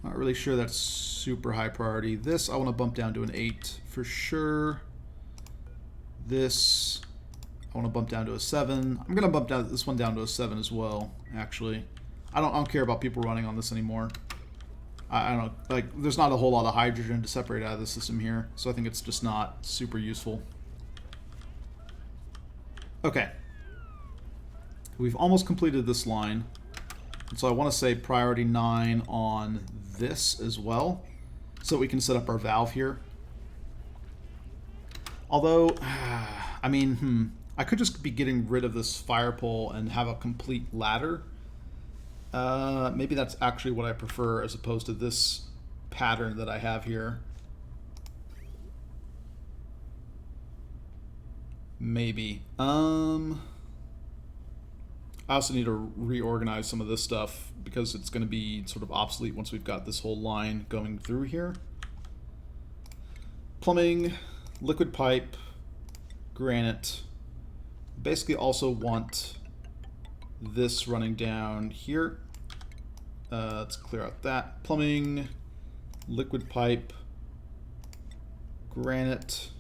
Not really sure that's super high priority. This I want to bump down to an 8 for sure. This I want to bump down to a 7. I'm going to bump this one down to a 7 as well, actually. I don't care about people running on this anymore. I don't like. There's not a whole lot of hydrogen to separate out of the system here, so I think it's just not super useful. Okay. We've almost completed this line. And so I want to say priority 9 on this as well, so we can set up our valve here. Although, I mean, I could just be getting rid of this fire pole and have a complete ladder. Maybe that's actually what I prefer as opposed to this pattern that I have here. Maybe. I also need to reorganize some of this stuff because it's going to be sort of obsolete once we've got this whole line going through here. Plumbing, liquid pipe, granite. Basically also want this running down here. Let's clear out that. Plumbing, liquid pipe, granite.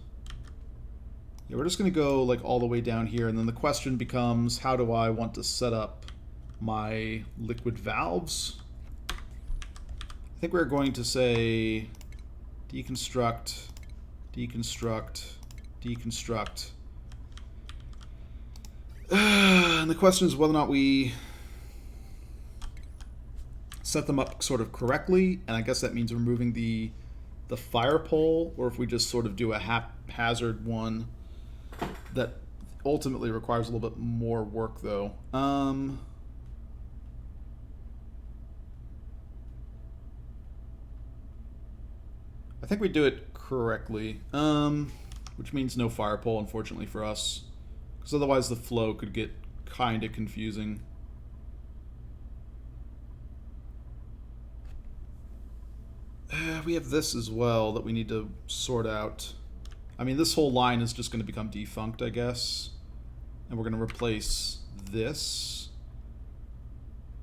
Yeah, we're just going to go like all the way down here, and then the question becomes, how do I want to set up my liquid valves? I think we're going to say deconstruct, deconstruct, deconstruct. And the question is whether or not we set them up sort of correctly, and I guess that means removing the fire pole, or if we just sort of do a haphazard one that ultimately requires a little bit more work though. I think we do it correctly, which means no fire pole, unfortunately for us, because otherwise the flow could get kind of confusing. We have this as well that we need to sort out. I mean, this whole line is just going to become defunct, I guess. And we're going to replace this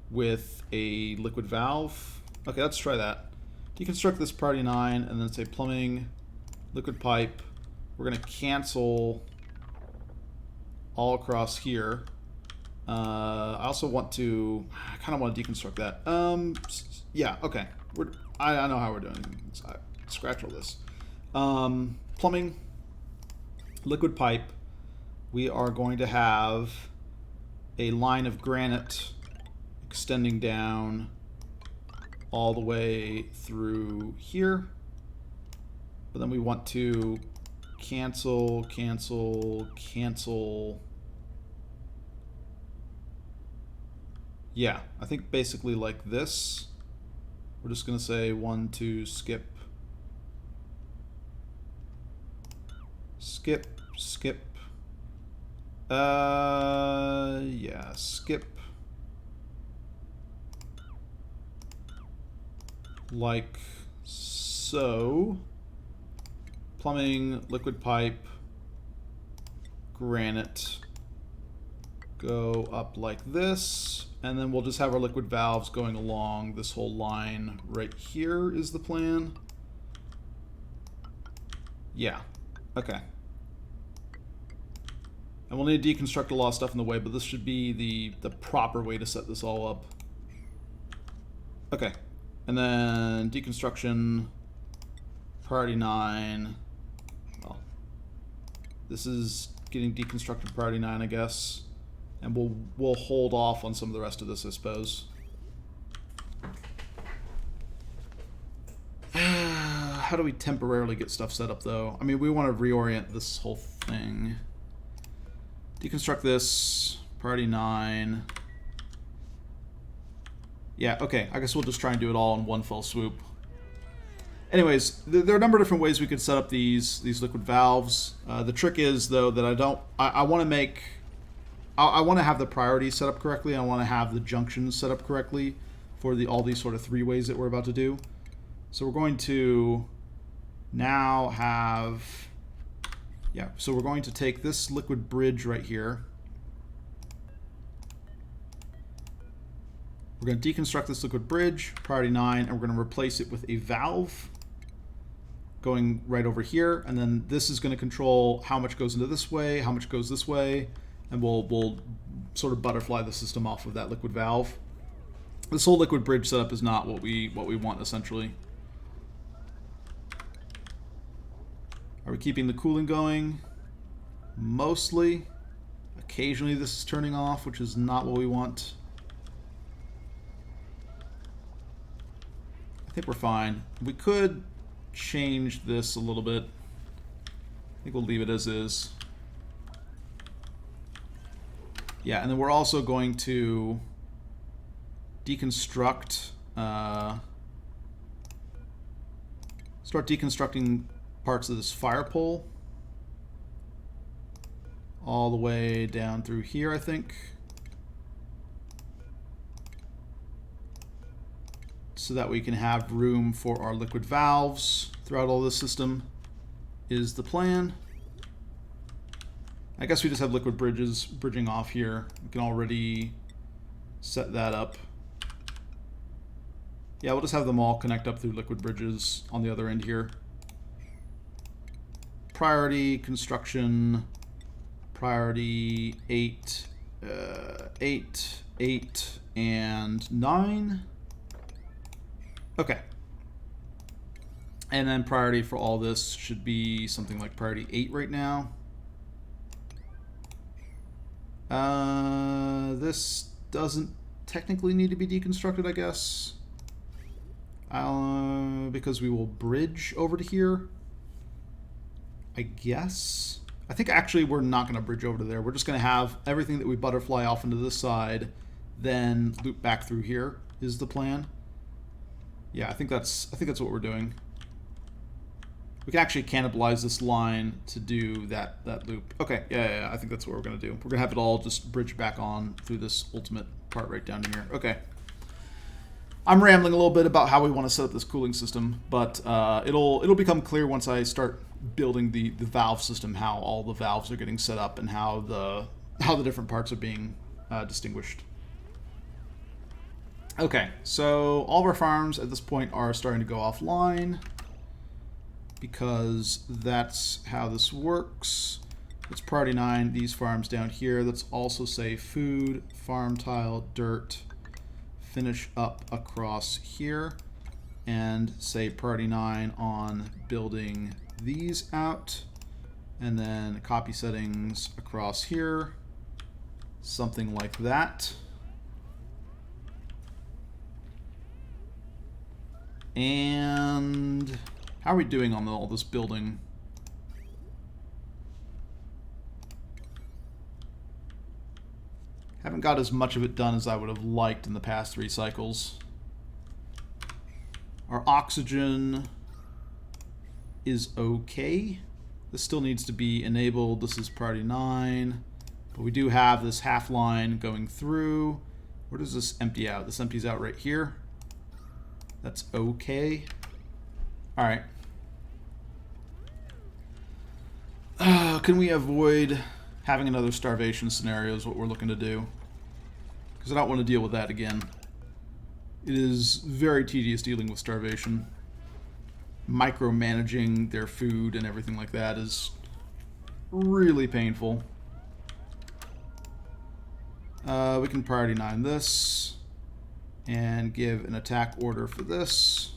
with a liquid valve. Okay, let's try that. Deconstruct this priority 9 and then say plumbing, liquid pipe. We're going to cancel all across here. I also want to, I kind of want to deconstruct that. Yeah, okay. I know how we're doing. Scratch all this. Plumbing, liquid pipe. We are going to have a line of granite extending down all the way through here. But then we want to cancel, cancel, cancel. Yeah, I think basically like this. We're just going to say 1, 2, skip. Skip, skip. Yeah, skip. Like so. Plumbing, liquid pipe, granite. Go up like this. And then we'll just have our liquid valves going along this whole line right here is the plan. Yeah. Okay. And we'll need to deconstruct a lot of stuff in the way, but this should be the proper way to set this all up. Okay. And then deconstruction, priority 9. Well, this is getting deconstructed priority 9, I guess. And we'll hold off on some of the rest of this, I suppose. How do we temporarily get stuff set up, though? I mean, we want to reorient this whole thing. Deconstruct this. Priority 9. Yeah, okay. I guess we'll just try and do it all in one fell swoop. Anyways, there are a number of different ways we could set up these liquid valves. The trick is, though, that I want to make... I want to have the priorities set up correctly. I want to have the junctions set up correctly for all these sort of 3 ways that we're about to do. So we're going to now have... Yeah, so we're going to take this liquid bridge right here. We're going to deconstruct this liquid bridge, priority 9, and we're going to replace it with a valve going right over here. And then this is going to control how much goes into this way, how much goes this way, and we'll sort of butterfly the system off of that liquid valve. This whole liquid bridge setup is not what we want, essentially. Are we keeping the cooling going? Mostly. Occasionally this is turning off, which is not what we want. I think we're fine. We could change this a little bit. I think we'll leave it as is. Yeah, and then we're also going to deconstruct, start deconstructing parts of this fire pole all the way down through here, I think. So that we can have room for our liquid valves throughout all this system is the plan. I guess we just have liquid bridging off here. We can already set that up. Yeah, we'll just have them all connect up through liquid bridges on the other end here. Priority, construction, priority 8, 8, and 9. Okay. And then priority for all this should be something like priority 8 right now. This doesn't technically need to be deconstructed, I guess. Because we will bridge over to here. I guess. I think actually we're not going to bridge over to there. We're just going to have everything that we butterfly off into this side, then loop back through here is the plan. Yeah, I think that's what we're doing. We can actually cannibalize this line to do that loop. Okay, yeah, I think that's what we're going to do. We're going to have it all just bridge back on through this ultimate part right down here. Okay. I'm rambling a little bit about how we want to set up this cooling system, but it'll become clear once I start building the valve system, how all the valves are getting set up and how the different parts are being distinguished. Okay, so all of our farms at this point are starting to go offline because that's how this works. It's priority 9, these farms down here. Let's also say food, farm tile, dirt, finish up across here, and say priority 9 on building these out, and then copy settings across here, something like that. And how are we doing on all this building? Haven't got as much of it done as I would have liked in the past 3 cycles. Our oxygen is okay. This still needs to be enabled. This is priority 9. But we do have this half line going through. Where does this empty out? This empties out right here. That's okay. All right. Can we avoid having another starvation scenario is what we're looking to do. Because I don't want to deal with that again. It is very tedious dealing with starvation. Micromanaging their food and everything like that is really painful. We can priority 9 this and give an attack order for this.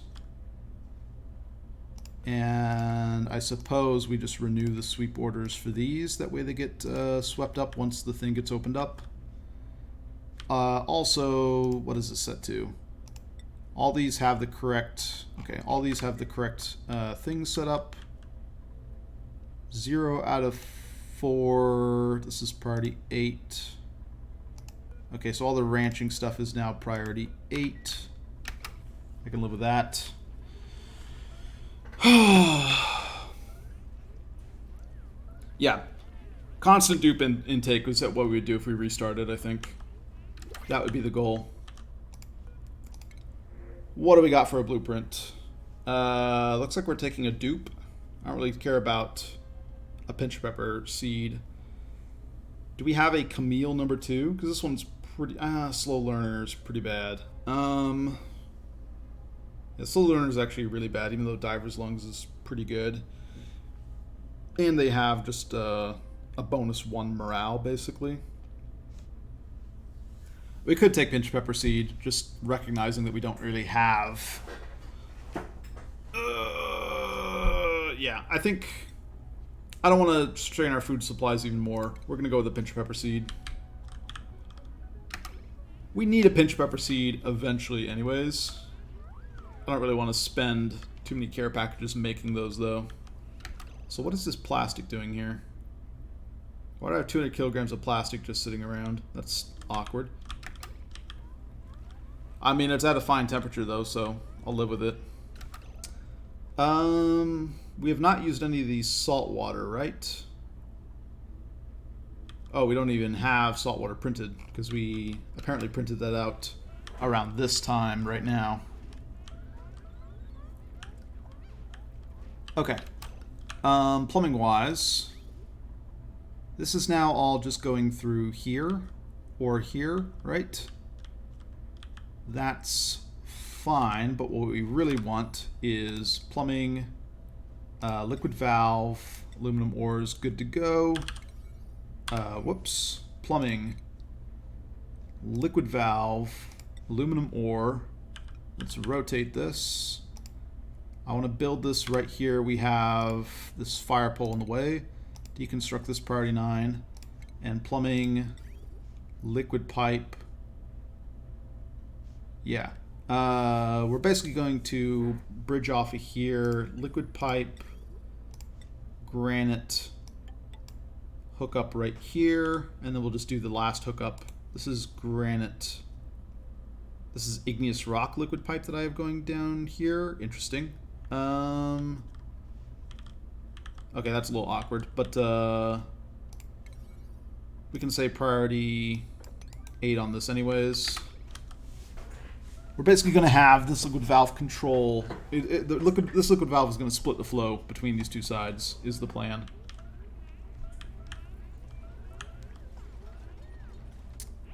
And I suppose we just renew the sweep orders for these. That way they get swept up once the thing gets opened up. Also, what is this set to? All these have the correct, okay, all these have the correct things set up. 0 out of 4, this is priority 8. Okay, so all the ranching stuff is now priority 8. I can live with that. Yeah, constant dupe intake was what we would do if we restarted, I think. That would be the goal. What do we got for a blueprint? Looks like we're taking a dupe. I don't really care about a pinch pepper seed. Do we have a Camille number 2? Because this one's pretty... slow learner's pretty bad. Yeah, slow learner's actually really bad, even though Diver's Lungs is pretty good. And they have just a bonus 1 morale, basically. We could take Pinch Pepper Seed, just recognizing that we don't really have... yeah, I think... I don't want to strain our food supplies even more. We're going to go with the Pinch Pepper Seed. We need a Pinch Pepper Seed eventually anyways. I don't really want to spend too many care packages making those, though. So what is this plastic doing here? Why do I have 200 kilograms of plastic just sitting around? That's awkward. I mean, it's at a fine temperature, though, so I'll live with it. We have not used any of these salt water, right? Oh, we don't even have salt water printed, because we apparently printed that out around this time right now. Okay. Plumbing-wise, this is now all just going through here or here, right? That's fine, but what we really want is plumbing, liquid valve, aluminum ores, good to go. Plumbing, liquid valve, aluminum ore. Let's rotate this. I want to build this right here. We have this fire pole in the way. Deconstruct this priority 9. And plumbing, liquid pipe. Yeah. We're basically going to bridge off of here. Liquid pipe, granite, hook up right here. And then we'll just do the last hookup. This is granite. This is igneous rock liquid pipe that I have going down here. Interesting. Okay, that's a little awkward, but we can say priority 8 on this anyways. We're basically going to have this liquid valve control. This liquid valve is going to split the flow between these two sides, is the plan.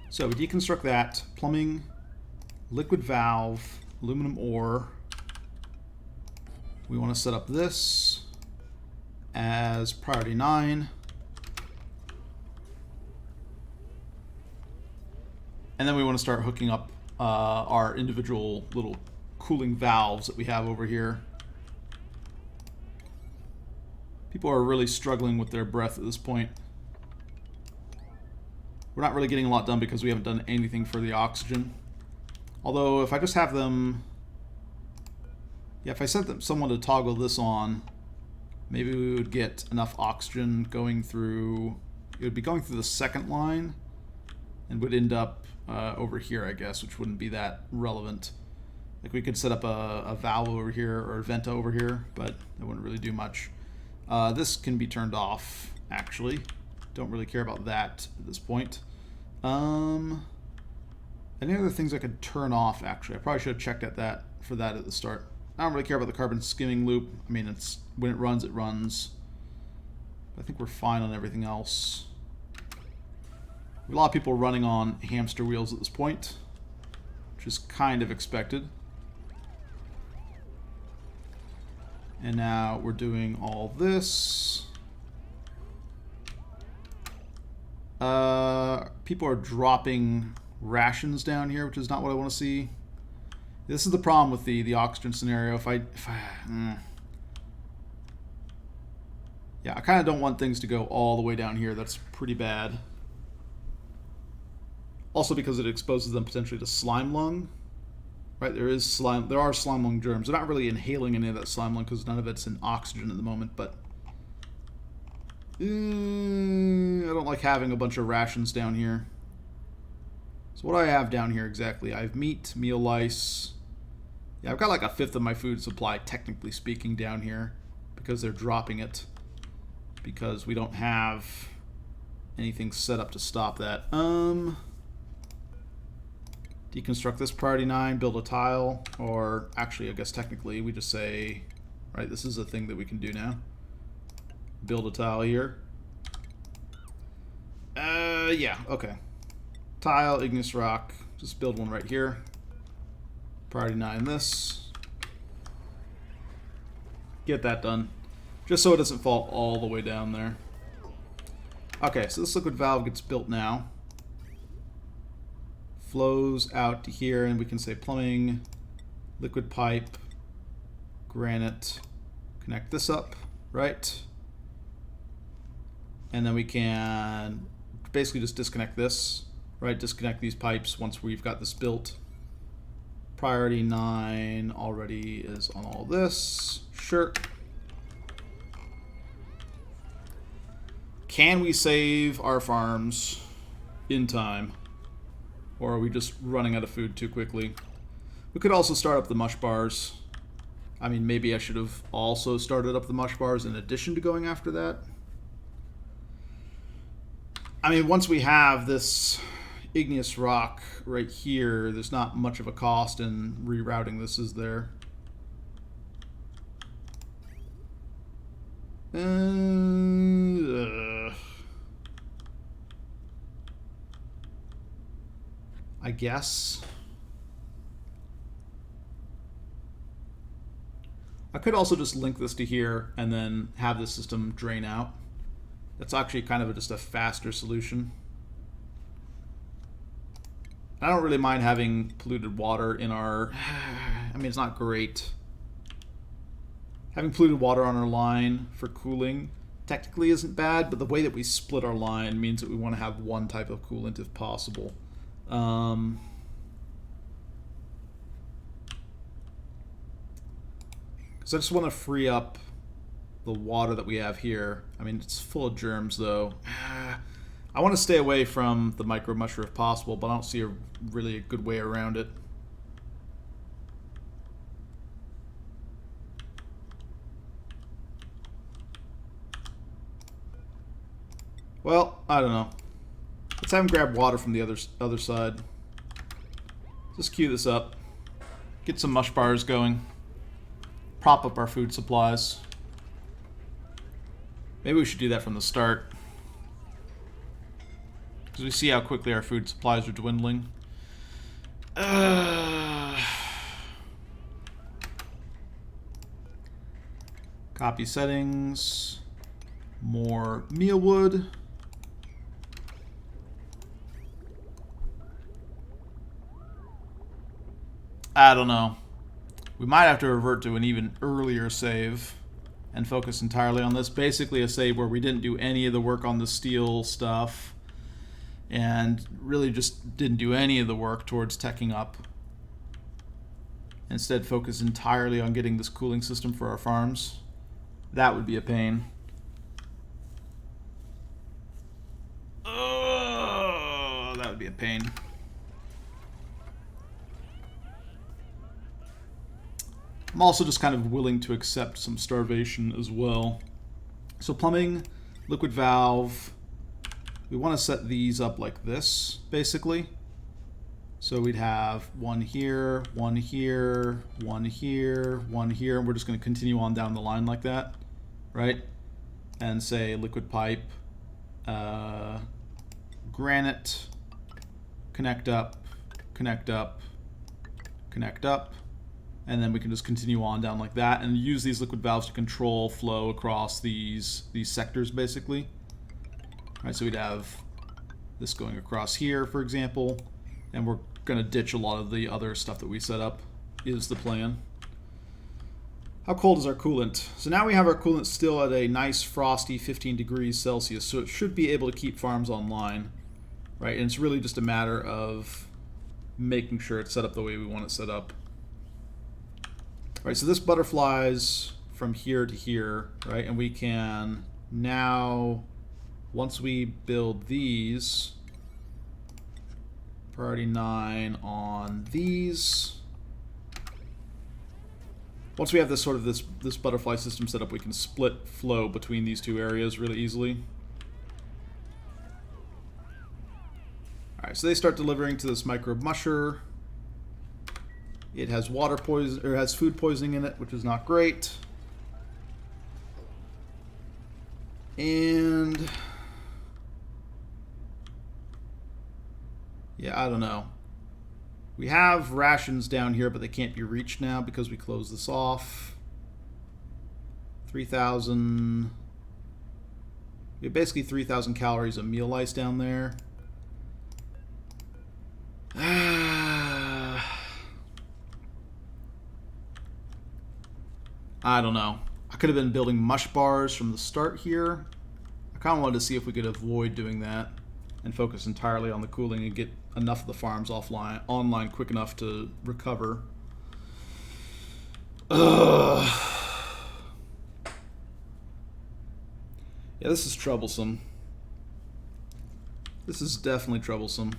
So we deconstruct that. Plumbing, liquid valve, aluminum ore. We want to set up this as priority 9. And then we want to start hooking up our individual little cooling valves that we have over here. People are really struggling with their breath at this point. We're not really getting a lot done because we haven't done anything for the oxygen. Although if I just have them... Yeah, if I set someone to toggle this on, maybe we would get enough oxygen going through... It would be going through the second line and would end up over here, I guess, which wouldn't be that relevant. Like we could set up a valve over here or a vent over here, but that wouldn't really do much. This can be turned off, actually. Don't really care about that at this point. Any other things I could turn off, actually? I probably should have checked for that at the start. I don't really care about the carbon skimming loop. I mean, it's when it runs, it runs. But I think we're fine on everything else. A lot of people running on hamster wheels at this point, which is kind of expected. And now we're doing all this. People are dropping rations down here, which is not what I want to see. This is the problem with the oxygen scenario. Yeah, I kind of don't want things to go all the way down here. That's pretty bad. Also because it exposes them potentially to slime lung. Right, there are slime lung germs. They're not really inhaling any of that slime lung because none of it's in oxygen at the moment, but I don't like having a bunch of rations down here. So what do I have down here exactly? I have meat, meal lice. Yeah, I've got like a fifth of my food supply, technically speaking, down here because they're dropping it because we don't have anything set up to stop that. Deconstruct this priority 9, build a tile, or actually I guess technically we just say, right, this is a thing that we can do now. Build a tile here. Yeah, okay. Tile, igneous rock, just build one right here. Priority 9 this. Get that done. Just so it doesn't fall all the way down there. Okay, so this liquid valve gets built now. Flows out to here, and we can say plumbing, liquid pipe, granite, connect this up, right? And then we can basically just disconnect this, right? Disconnect these pipes once we've got this built. Priority 9 already is on all this. Sure. Can we save our farms in time? Or are we just running out of food too quickly? We could also start up the mush bars. I mean, maybe I should have also started up the mush bars in addition to going after that. I mean, once we have this igneous rock right here, there's not much of a cost in rerouting this, is there? I guess. I could also just link this to here and then have the system drain out. That's actually kind of just a faster solution. I don't really mind having polluted water in our... I mean, it's not great. Having polluted water on our line for cooling technically isn't bad, but the way that we split our line means that we want to have one type of coolant if possible. Because I just want to free up the water that we have here. I mean, it's full of germs, though. I want to stay away from the micro musher if possible, but I don't see really a good way around it. Well, I don't know. Let's have him grab water from the other side. Just queue this up. Get some mush bars going. Prop up our food supplies. Maybe we should do that from the start. Because we see how quickly our food supplies are dwindling. Copy settings. More mealwood. I don't know. We might have to revert to an even earlier save and focus entirely on this. Basically a save where we didn't do any of the work on the steel stuff and really just didn't do any of the work towards teching up. Instead focus entirely on getting this cooling system for our farms. That would be a pain. Oh, that would be a pain. I'm also just kind of willing to accept some starvation as well. So plumbing, liquid valve, we want to set these up like this, basically. So we'd have one here, one here, one here, one here, and we're just going to continue on down the line like that, right? And say liquid pipe, granite, connect up, connect up, connect up. And then we can just continue on down like that and use these liquid valves to control flow across these sectors, basically. All right, so we'd have this going across here, for example, and we're going to ditch a lot of the other stuff that we set up, is the plan. How cold is our coolant? So now we have our coolant still at a nice frosty 15 degrees Celsius, so it should be able to keep farms online, right? And it's really just a matter of making sure it's set up the way we want it set up. All right, so this butterflies from here to here, right? And we can now, once we build these, priority 9 on these. Once we have this this butterfly system set up, we can split flow between these two areas really easily. Alright, so they start delivering to this microbe musher. It has water poison, or has food poisoning in it, which is not great. And yeah, I don't know. We have rations down here, but they can't be reached now because we closed this off. 3,000. We have basically 3,000 calories of meal ice down there. I don't know. I could have been building mush bars from the start here. I kind of wanted to see if we could avoid doing that and focus entirely on the cooling and get enough of the farms online quick enough to recover. Ugh. Yeah, this is troublesome. This is definitely troublesome.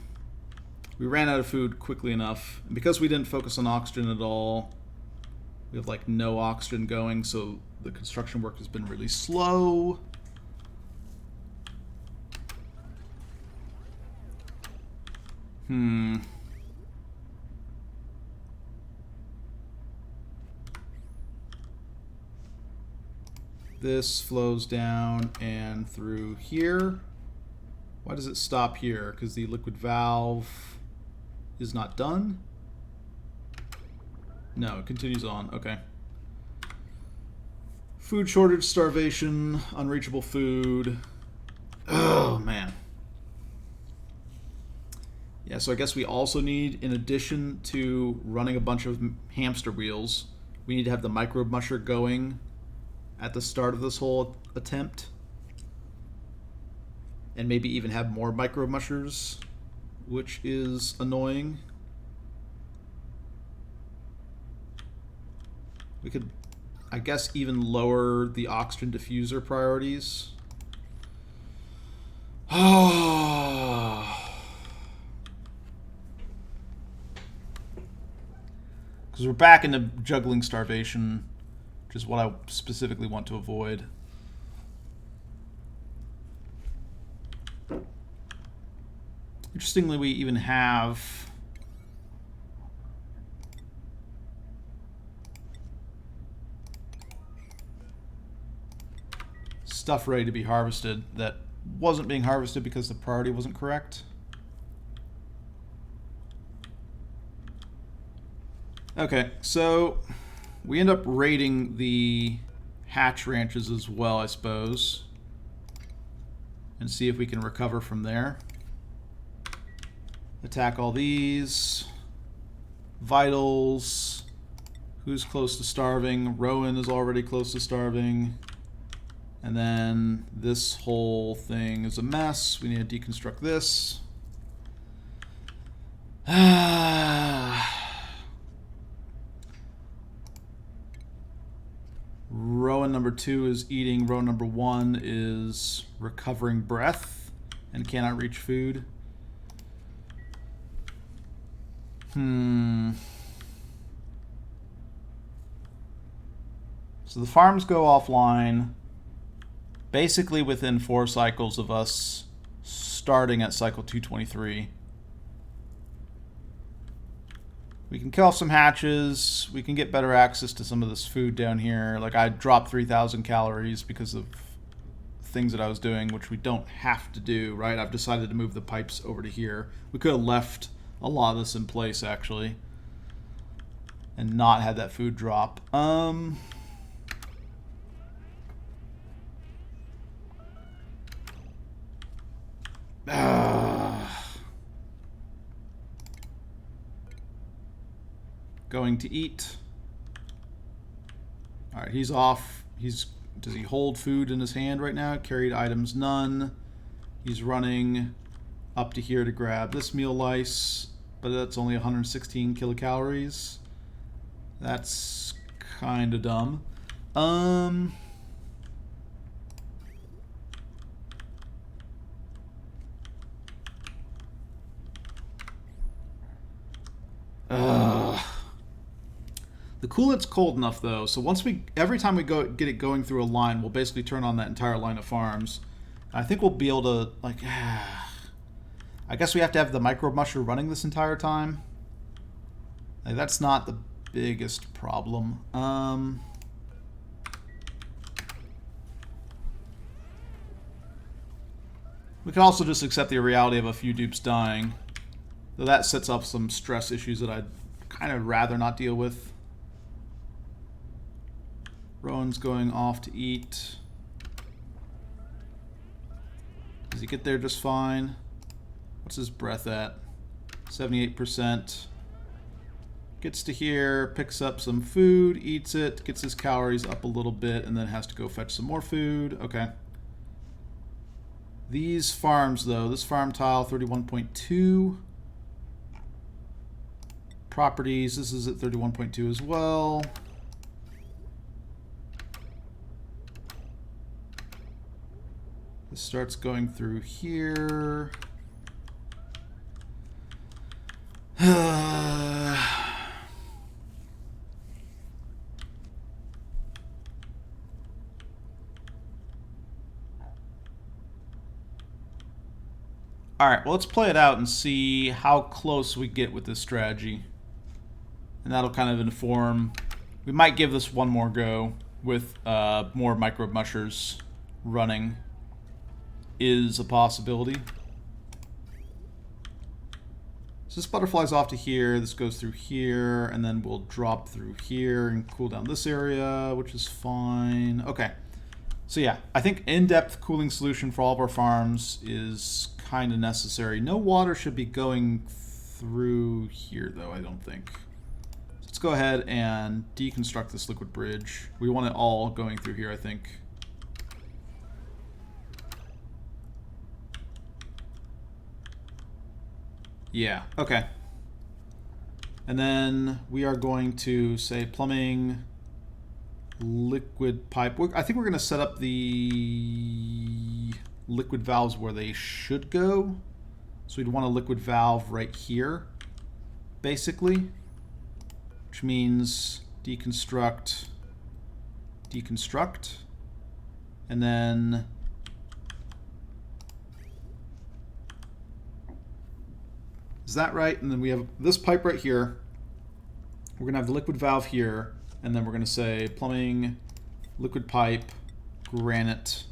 We ran out of food quickly enough, and because we didn't focus on oxygen at all, we have like no oxygen going, so the construction work has been really slow. This flows down and through here. Why does it stop here? Because the liquid valve is not done? No, it continues on. Okay. Food shortage, starvation, unreachable food. Oh, man. Yeah, so I guess we also need, in addition to running a bunch of hamster wheels, we need to have the microbe musher going at the start of this whole attempt. And maybe even have more microbe mushers, which is annoying. We could, I guess, even lower the oxygen diffuser priorities. Because we're back into juggling starvation, which is what I specifically want to avoid. Interestingly, we even have stuff ready to be harvested that wasn't being harvested because the priority wasn't correct. Okay, so we end up raiding the hatch ranches as well, I suppose, and see if we can recover from there. Attack all these. Vitals. Who's close to starving? Rowan is already close to starving. And then this whole thing is a mess. We need to deconstruct this. Rowan number 2 is eating. Rowan number 1 is recovering breath and cannot reach food. So the farms go offline basically within 4 cycles of us starting at cycle 223. We can kill off some hatches. We can get better access to some of this food down here. Like, I dropped 3,000 calories because of things that I was doing, which we don't have to do, right? I've decided to move the pipes over to here. We could have left a lot of this in place, actually, and not had that food drop. Going to eat. All right, he's off. Does he hold food in his hand right now? Carried items, none. He's running up to here to grab this meal lice, but that's only 116 kilocalories. That's kind of dumb. The coolet's cold enough though, so every time we get it going through a line, we'll basically turn on that entire line of farms. I think we'll be able to, like, I guess we have to have the microbe musher running this entire time. Like, that's not the biggest problem. We can also just accept the reality of a few dupes dying. Though that sets up some stress issues that I'd kind of rather not deal with. Rowan's going off to eat. Does he get there just fine? What's his breath at? 78%. Gets to here, picks up some food, eats it, gets his calories up a little bit, and then has to go fetch some more food. Okay. These farms, though, this farm tile, 31.2. Properties, this is at 31.2 as well. This starts going through here. Alright, well, let's play it out and see how close we get with this strategy. And that'll kind of inform... We might give this one more go with more microbe mushers running. Is a possibility. So this butterfly's off to here, this goes through here, and then we'll drop through here and cool down this area, which is fine. Okay. So yeah, I think in-depth cooling solution for all of our farms is kind of necessary. No water should be going through here, though, I don't think. So let's go ahead and deconstruct this liquid bridge. We want it all going through here, I think. Yeah, okay. And then we are going to say plumbing, liquid pipe. I think we're going to set up the liquid valves where they should go. So we'd want a liquid valve right here, basically. Which means deconstruct, deconstruct, and then... Is that right? And then we have this pipe right here. We're going to have the liquid valve here. And then we're going to say plumbing, liquid pipe, granite.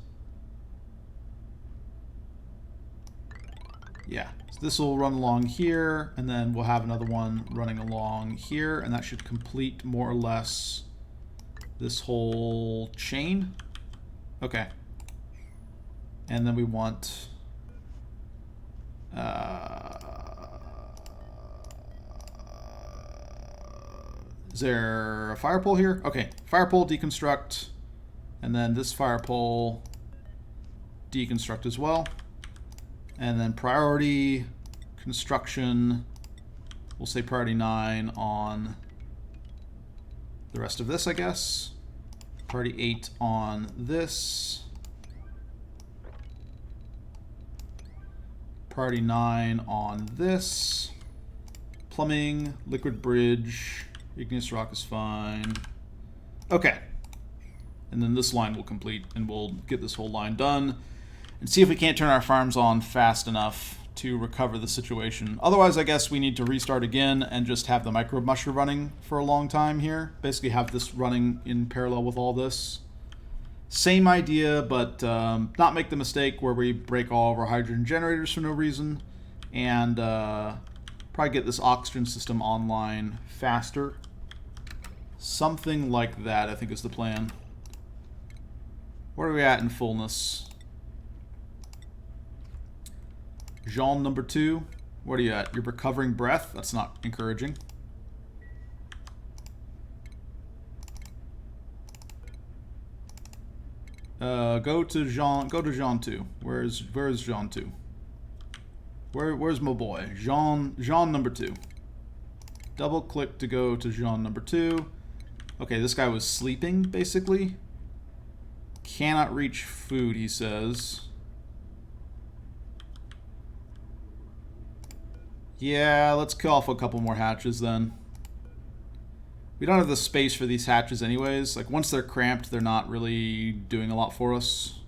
Yeah. So this will run along here. And then we'll have another one running along here. And that should complete more or less this whole chain. Okay. And then we want... Is there a fire pole here? Okay, fire pole, deconstruct, and then this fire pole, deconstruct as well. And then priority construction, we'll say priority 9 on the rest of this, I guess. Priority 8 on this. Priority 9 on this. Plumbing, liquid bridge. Igneous rock is fine. Okay. And then this line will complete, and we'll get this whole line done and see if we can't turn our farms on fast enough to recover the situation. Otherwise, I guess we need to restart again and just have the microbe musher running for a long time here. Basically have this running in parallel with all this. Same idea, but not make the mistake where we break all of our hydrogen generators for no reason. And probably get this oxygen system online faster. Something like that, I think, is the plan. Where are we at in fullness? Jean number 2. What are you at? You're recovering breath? That's not encouraging. Go to Jean 2. Where's Jean 2? Where's my boy? Jean number 2. Double click to go to Jean number 2. Okay, this guy was sleeping, basically. Cannot reach food, he says. Yeah, let's kill off a couple more hatches then. We don't have the space for these hatches anyways. Like, once they're cramped, they're not really doing a lot for us.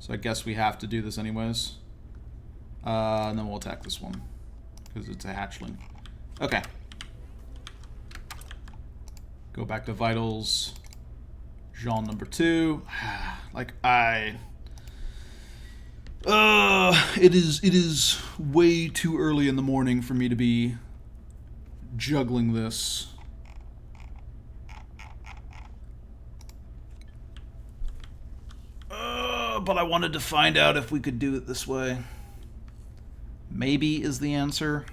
So I guess we have to do this anyways. And then we'll attack this one, because it's a hatchling. Okay. Go back to vitals. Jean number 2. It is way too early in the morning for me to be juggling this. But I wanted to find out if we could do it this way. Maybe is the answer.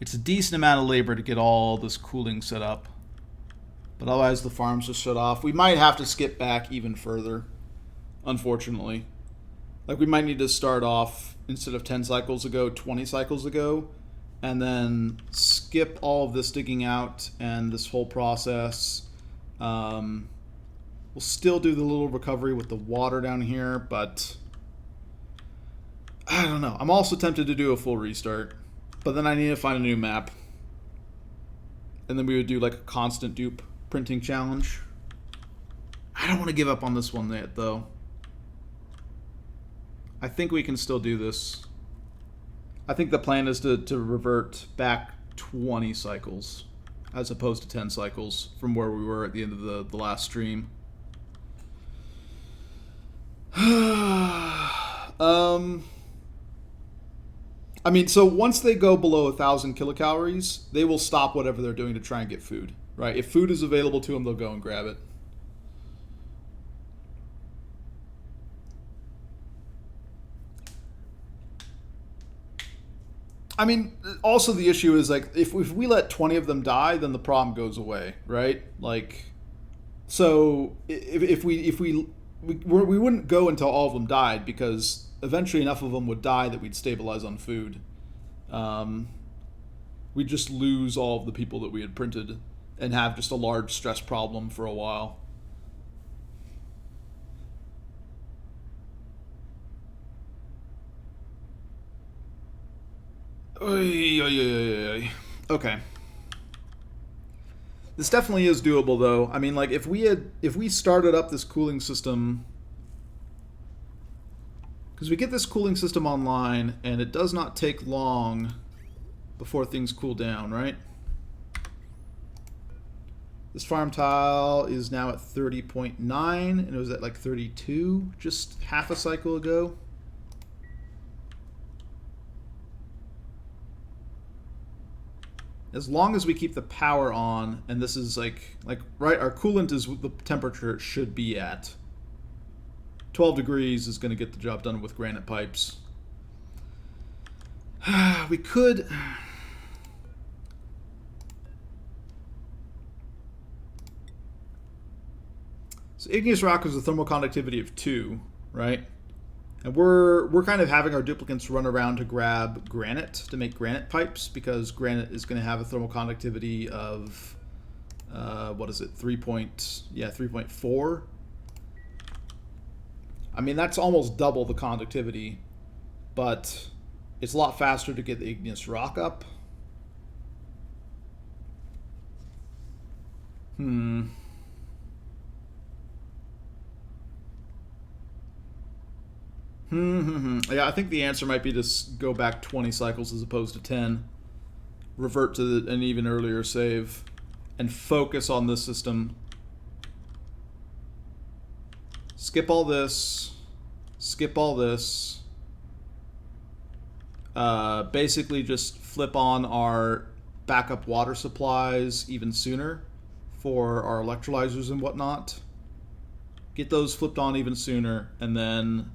It's a decent amount of labor to get all this cooling set up. But otherwise the farms just shut off. We might have to skip back even further, unfortunately. Like, we might need to start off, instead of 10 cycles ago, 20 cycles ago, and then skip all of this digging out and this whole process. We'll still do the little recovery with the water down here, but I don't know. I'm also tempted to do a full restart, but then I need to find a new map. And then we would do like a constant dupe printing challenge. I don't want to give up on this one yet, though. I think we can still do this. I think the plan is to revert back 20 cycles as opposed to 10 cycles from where we were at the end of the last stream. I mean, so once they go below 1,000 kilocalories, they will stop whatever they're doing to try and get food, right? If food is available to them, they'll go and grab it. I mean, also the issue is, like, if we let 20 of them die, then the problem goes away, right? Like, so if we wouldn't go until all of them died, because eventually enough of them would die that we'd stabilize on food. We'd just lose all of the people that we had printed and have just a large stress problem for a while. Okay. This definitely is doable, though. I mean, like, if we started up this cooling system, because we get this cooling system online, and it does not take long before things cool down, right? This farm tile is now at 30.9, and it was at like 32 just half a cycle ago. As long as we keep the power on, and this is like right, our coolant is the temperature it should be at. 12 degrees is going to get the job done with granite pipes. We could... So igneous rock has a thermal conductivity of 2, right? And we're kind of having our duplicants run around to grab granite to make granite pipes, because granite is going to have a thermal conductivity of what is it? 3.4. I mean, that's almost double the conductivity, but it's a lot faster to get the igneous rock up. Yeah, I think the answer might be to go back 20 cycles as opposed to 10. Revert to an even earlier save and focus on this system. Skip all this. Skip all this. Basically just flip on our backup water supplies even sooner for our electrolyzers and whatnot. Get those flipped on even sooner, and then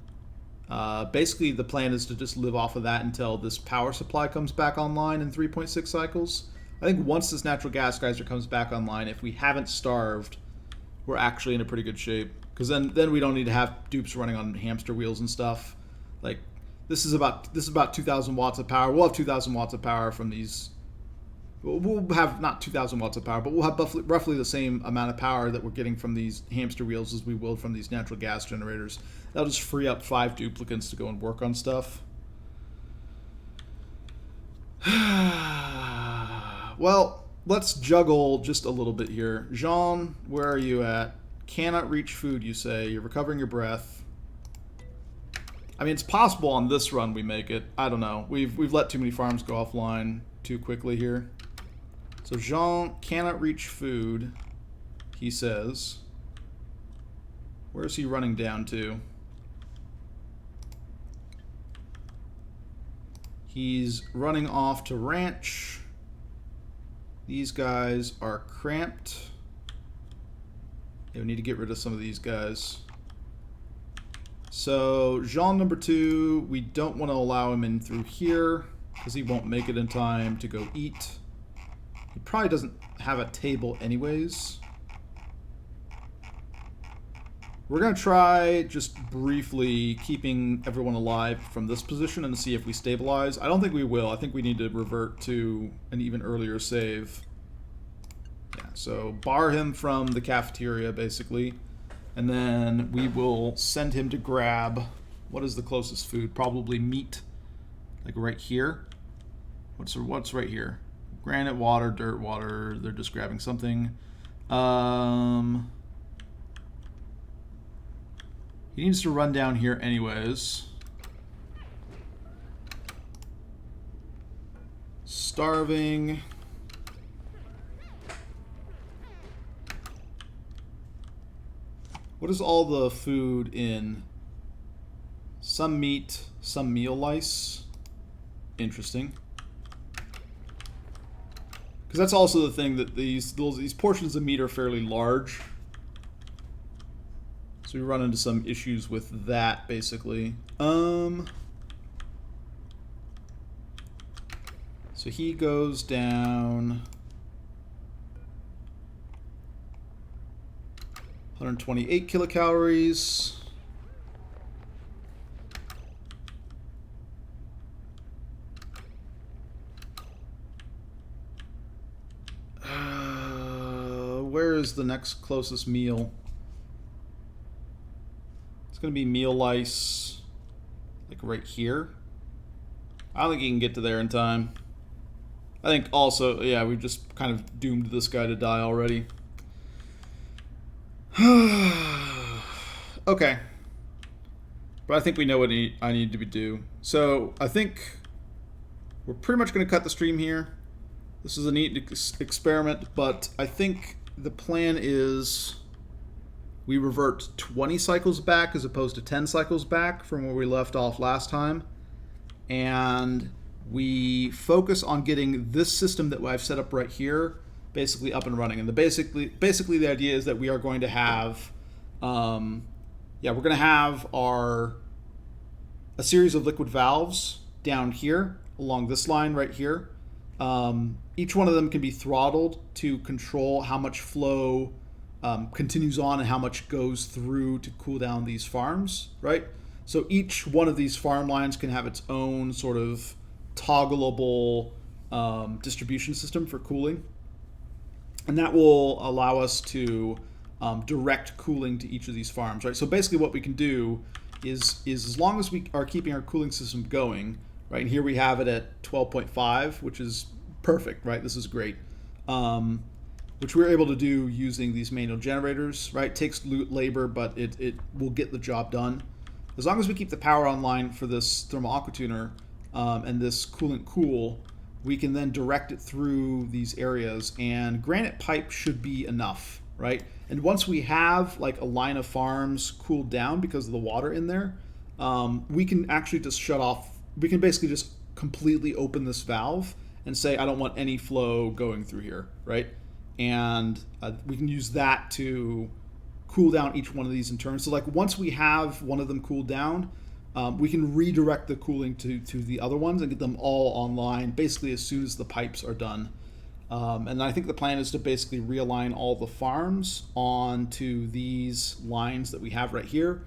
basically the plan is to just live off of that until this power supply comes back online in 3.6 cycles. I think once this natural gas geyser comes back online, if we haven't starved, we're actually in a pretty good shape, because then we don't need to have dupes running on hamster wheels and stuff. Like this is about 2,000 watts of power. We'll have 2,000 watts of power from these. We'll have not 2,000 watts of power, but we'll have roughly the same amount of power that we're getting from these hamster wheels as we will from these natural gas generators. That'll just free up 5 duplicants to go and work on stuff. Well, let's juggle just a little bit here. Jean, where are you at? Cannot reach food, you say. You're recovering your breath. I mean, it's possible on this run we make it. I don't know. We've let too many farms go offline too quickly here. So Jean cannot reach food, he says. Where is he running down to? He's running off to ranch. These guys are cramped. Yeah, we need to get rid of some of these guys. So Jean number 2, we don't want to allow him in through here because he won't make it in time to go eat. He probably doesn't have a table anyways. We're going to try just briefly keeping everyone alive from this position and see if we stabilize. I don't think we will. I think we need to revert to an even earlier save. Yeah, so bar him from the cafeteria basically. And then we will send him to grab, what is the closest food? Probably meat, like right here. What's right here? Granite water, dirt water. They're just grabbing something. He needs to run down here anyways. Starving. What is all the food in? Some meat, some meal lice. Interesting. Because that's also the thing that these portions of meat are fairly large. So we run into some issues with that, basically. So he goes down 128 kilocalories. Where is the next closest meal? It's going to be meal lice, like right here. I don't think he can get to there in time. I think also, yeah, we've just kind of doomed this guy to die already. Okay. But I think we know what I need to do. So I think we're pretty much going to cut the stream here. This is a neat experiment, but I think the plan is we revert 20 cycles back as opposed to 10 cycles back from where we left off last time. And we focus on getting this system that I've set up right here basically up and running. And basically the idea is that we are going to have, we're going to have a series of liquid valves down here along this line right here. Each one of them can be throttled to control how much flow continues on and how much goes through to cool down these farms, right? So each one of these farm lines can have its own sort of toggleable distribution system for cooling. And that will allow us to direct cooling to each of these farms, right? So basically what we can do is as long as we are keeping our cooling system going, right? And here we have it at 12.5, which is perfect, right? This is great. Which we're able to do using these manual generators, right? It takes labor, but it will get the job done. As long as we keep the power online for this thermal aqua tuner and this coolant cool, we can then direct it through these areas, and granite pipe should be enough, right? And once we have like a line of farms cooled down because of the water in there, we can actually just shut off. We can basically just completely open this valve and say, I don't want any flow going through here, right? And we can use that to cool down each one of these in turn. So like once we have one of them cooled down, we can redirect the cooling to the other ones and get them all online basically as soon as the pipes are done. And I think the plan is to basically realign all the farms onto these lines that we have right here,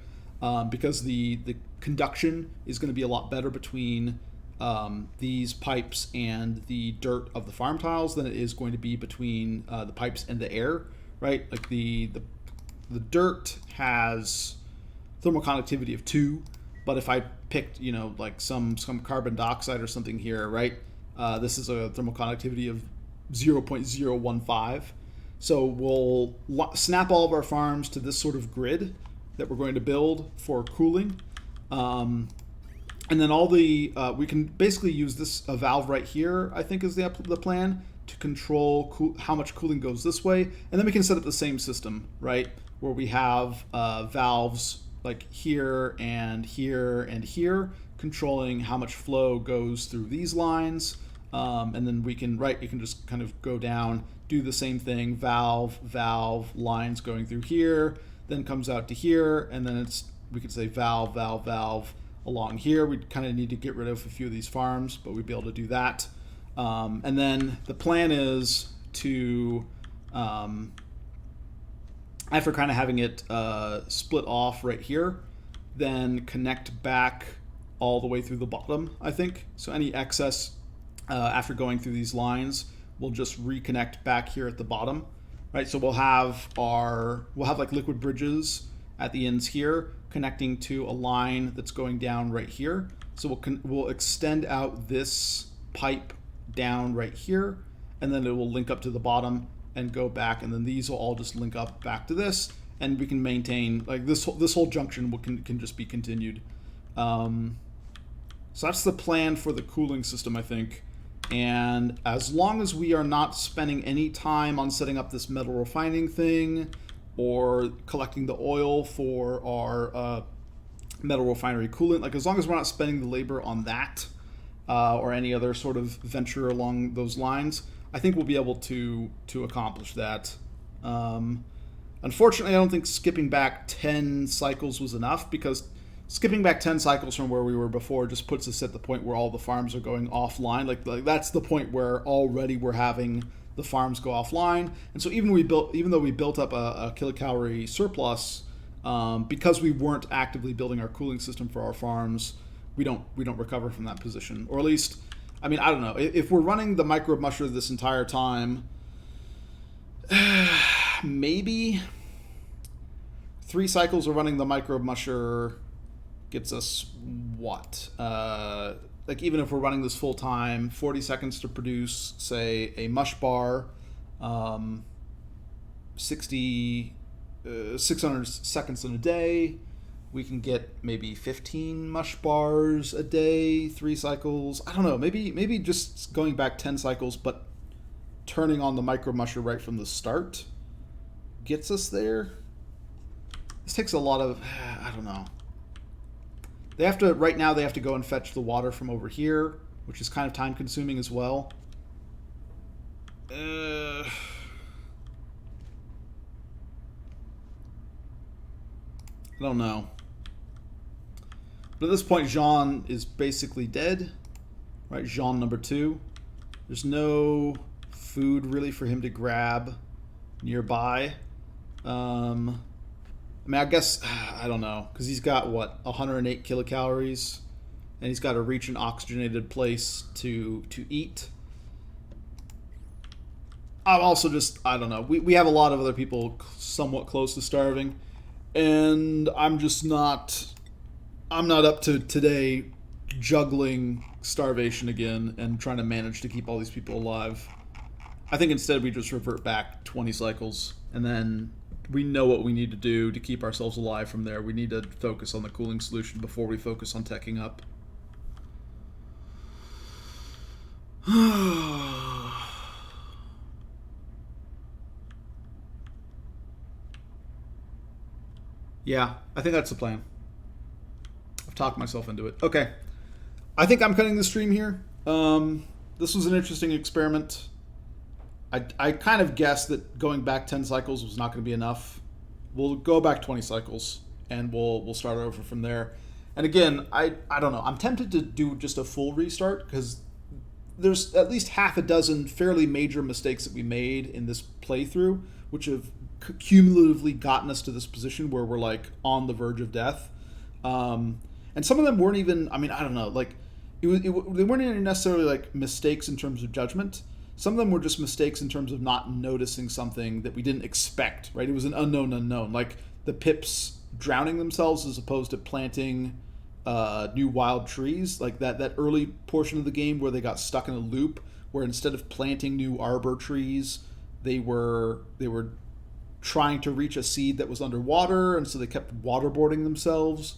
because the conduction is going to be a lot better between these pipes and the dirt of the farm tiles than it is going to be between the pipes and the air, right? Like the dirt has thermal conductivity of 2, but if I picked, like some carbon dioxide or something here, right? This is a thermal conductivity of 0.015. So we'll snap all of our farms to this sort of grid that we're going to build for cooling. And then all the, we can basically use this valve right here, I think is the plan, to control how much cooling goes this way. And then we can set up the same system, right? Where we have valves like here and here and here, controlling how much flow goes through these lines. And then we can, you can just kind of go down, do the same thing, valve, lines going through here, then comes out to here, and then we could say valve, along here. We kind of need to get rid of a few of these farms, but we'd be able to do that. And then the plan is to, after kind of having it split off right here, then connect back all the way through the bottom, I think. So any excess after going through these lines, we'll just reconnect back here at the bottom, right? So we'll have like liquid bridges at the ends here, connecting to a line that's going down right here. So we'll extend out this pipe down right here, and then it will link up to the bottom and go back, and then these will all just link up back to this, and we can maintain, like, this whole junction can just be continued. So that's the plan for the cooling system, I think. And as long as we are not spending any time on setting up this metal refining thing or collecting the oil for our metal refinery coolant, like as long as we're not spending the labor on that or any other sort of venture along those lines, I think we'll be able to accomplish that. Unfortunately, I don't think skipping back 10 cycles was enough, because skipping back 10 cycles from where we were before just puts us at the point where all the farms are going offline. Like that's the point where already we're having the farms go offline. And so even though we built up a kilocalorie surplus, because we weren't actively building our cooling system for our farms, we don't recover from that position. Or at least, I mean, I don't know. If we're running the microbe musher this entire time, maybe 3 cycles of running the microbe musher gets us what? Like even if we're running this full time, 40 seconds to produce, say, a mush bar, 600 seconds in a day, we can get maybe 15 mush bars a day, 3 cycles. I don't know, maybe just going back 10 cycles, but turning on the micro musher right from the start gets us there. This takes a lot of, I don't know. Right now they have to go and fetch the water from over here, which is kind of time consuming as well. I don't know. But at this point, Jean is basically dead, right? Jean number 2. There's no food really for him to grab nearby. I mean, I guess, I don't know, because he's got, 108 kilocalories, and he's got to reach an oxygenated place to eat. I'm also just, I don't know, we have a lot of other people somewhat close to starving, and I'm not up to today juggling starvation again and trying to manage to keep all these people alive. I think instead we just revert back 20 cycles, and then we know what we need to do to keep ourselves alive from there. We need to focus on the cooling solution before we focus on teching up. Yeah, I think that's the plan. I've talked myself into it. Okay. I think I'm cutting the stream here. This was an interesting experiment. I kind of guessed that going back 10 cycles was not going to be enough. We'll go back 20 cycles, and we'll start over from there. And again, I don't know. I'm tempted to do just a full restart, because there's at least half a dozen fairly major mistakes that we made in this playthrough, which have cumulatively gotten us to this position where we're like on the verge of death. And some of them weren't even, I mean, I don't know, like they weren't even necessarily like mistakes in terms of judgment. Some of them were just mistakes in terms of not noticing something that we didn't expect, right? It was an unknown, like the pips drowning themselves as opposed to planting new wild trees, like that early portion of the game where they got stuck in a loop where instead of planting new arbor trees, they were trying to reach a seed that was underwater, and so they kept waterboarding themselves,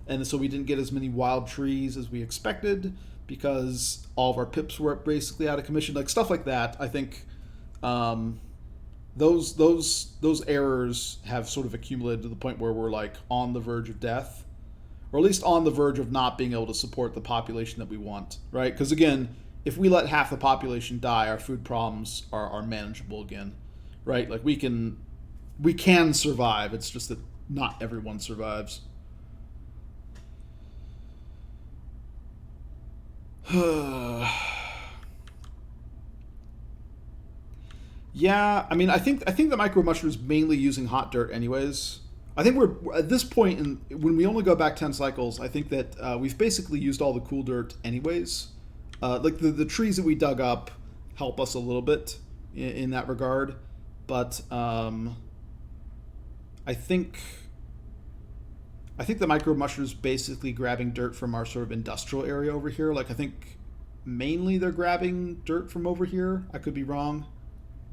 and so we didn't get as many wild trees as we expected because all of our pips were basically out of commission, like stuff like that. I think those errors have sort of accumulated to the point where we're like on the verge of death, or at least on the verge of not being able to support the population that we want, right? Because again, if we let half the population die, our food problems are manageable again, right? Like we can survive. It's just that not everyone survives. Yeah, I mean, I think the micro mushroom is mainly using hot dirt, anyways. I think we're at this point when we only go back 10 cycles. I think that we've basically used all the cool dirt, anyways. Like the trees that we dug up help us a little bit in that regard, but I think the micro mushroom is basically grabbing dirt from our sort of industrial area over here. Like I think mainly they're grabbing dirt from over here. I could be wrong,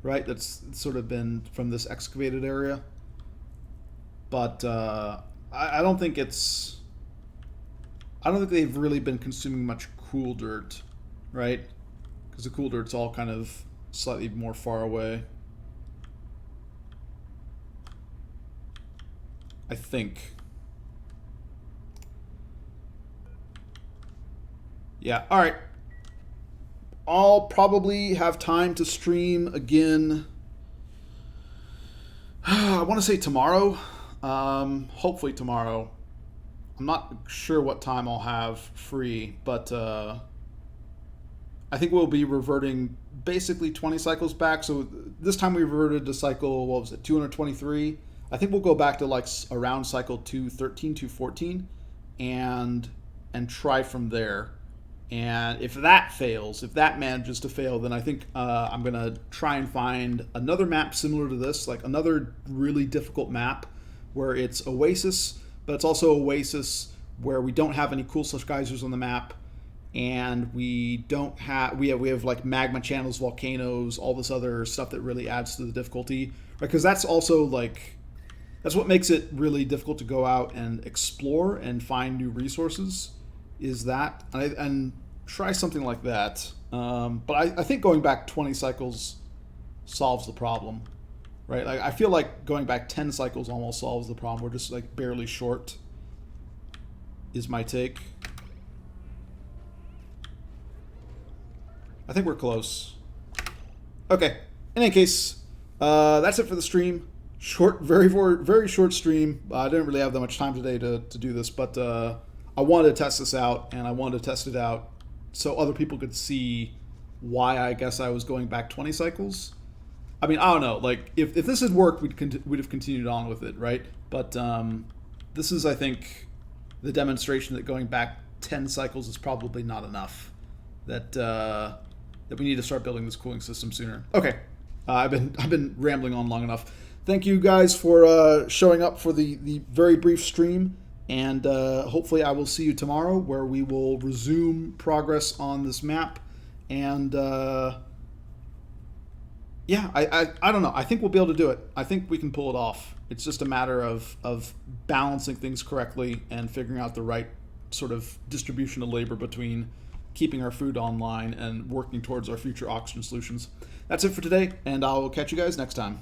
right? That's sort of been from this excavated area. But I don't think they've really been consuming much cool dirt, right? Because the cool dirt's all kind of slightly more far away. I think. Yeah, all right. I'll probably have time to stream again. I want to say tomorrow. Hopefully tomorrow. I'm not sure what time I'll have free, but I think we'll be reverting basically 20 cycles back. So this time we reverted to cycle, what was it, 223? I think we'll go back to like around cycle 213, 214 and try from there. And if that fails, if that manages to fail, then I think I'm going to try and find another map similar to this, like another really difficult map where it's Oasis, but it's also Oasis where we don't have any cool slush geysers on the map, and we have like magma channels, volcanoes, all this other stuff that really adds to the difficulty, right? Because that's also like, that's what makes it really difficult to go out and explore and find new resources, is that, and try something like that. But I think going back 20 cycles solves the problem, right? Like I feel like going back 10 cycles almost solves the problem. We're just like barely short, is my take. I think we're close. Okay. In any case, that's it for the stream. Short, very short stream. I didn't really have that much time today to do this, but I wanted to test this out, and I wanted to test it out so other people could see why I guess I was going back 20 cycles. I mean, I don't know. Like, if this had worked, we'd have continued on with it, right? But this is, I think, the demonstration that going back 10 cycles is probably not enough. That we need to start building this cooling system sooner. Okay, I've been rambling on long enough. Thank you guys for showing up for the very brief stream. And hopefully I will see you tomorrow where we will resume progress on this map. And yeah, I don't know. I think we'll be able to do it. I think we can pull it off. It's just a matter of balancing things correctly and figuring out the right sort of distribution of labor between keeping our food online and working towards our future oxygen solutions. That's it for today, and I'll catch you guys next time.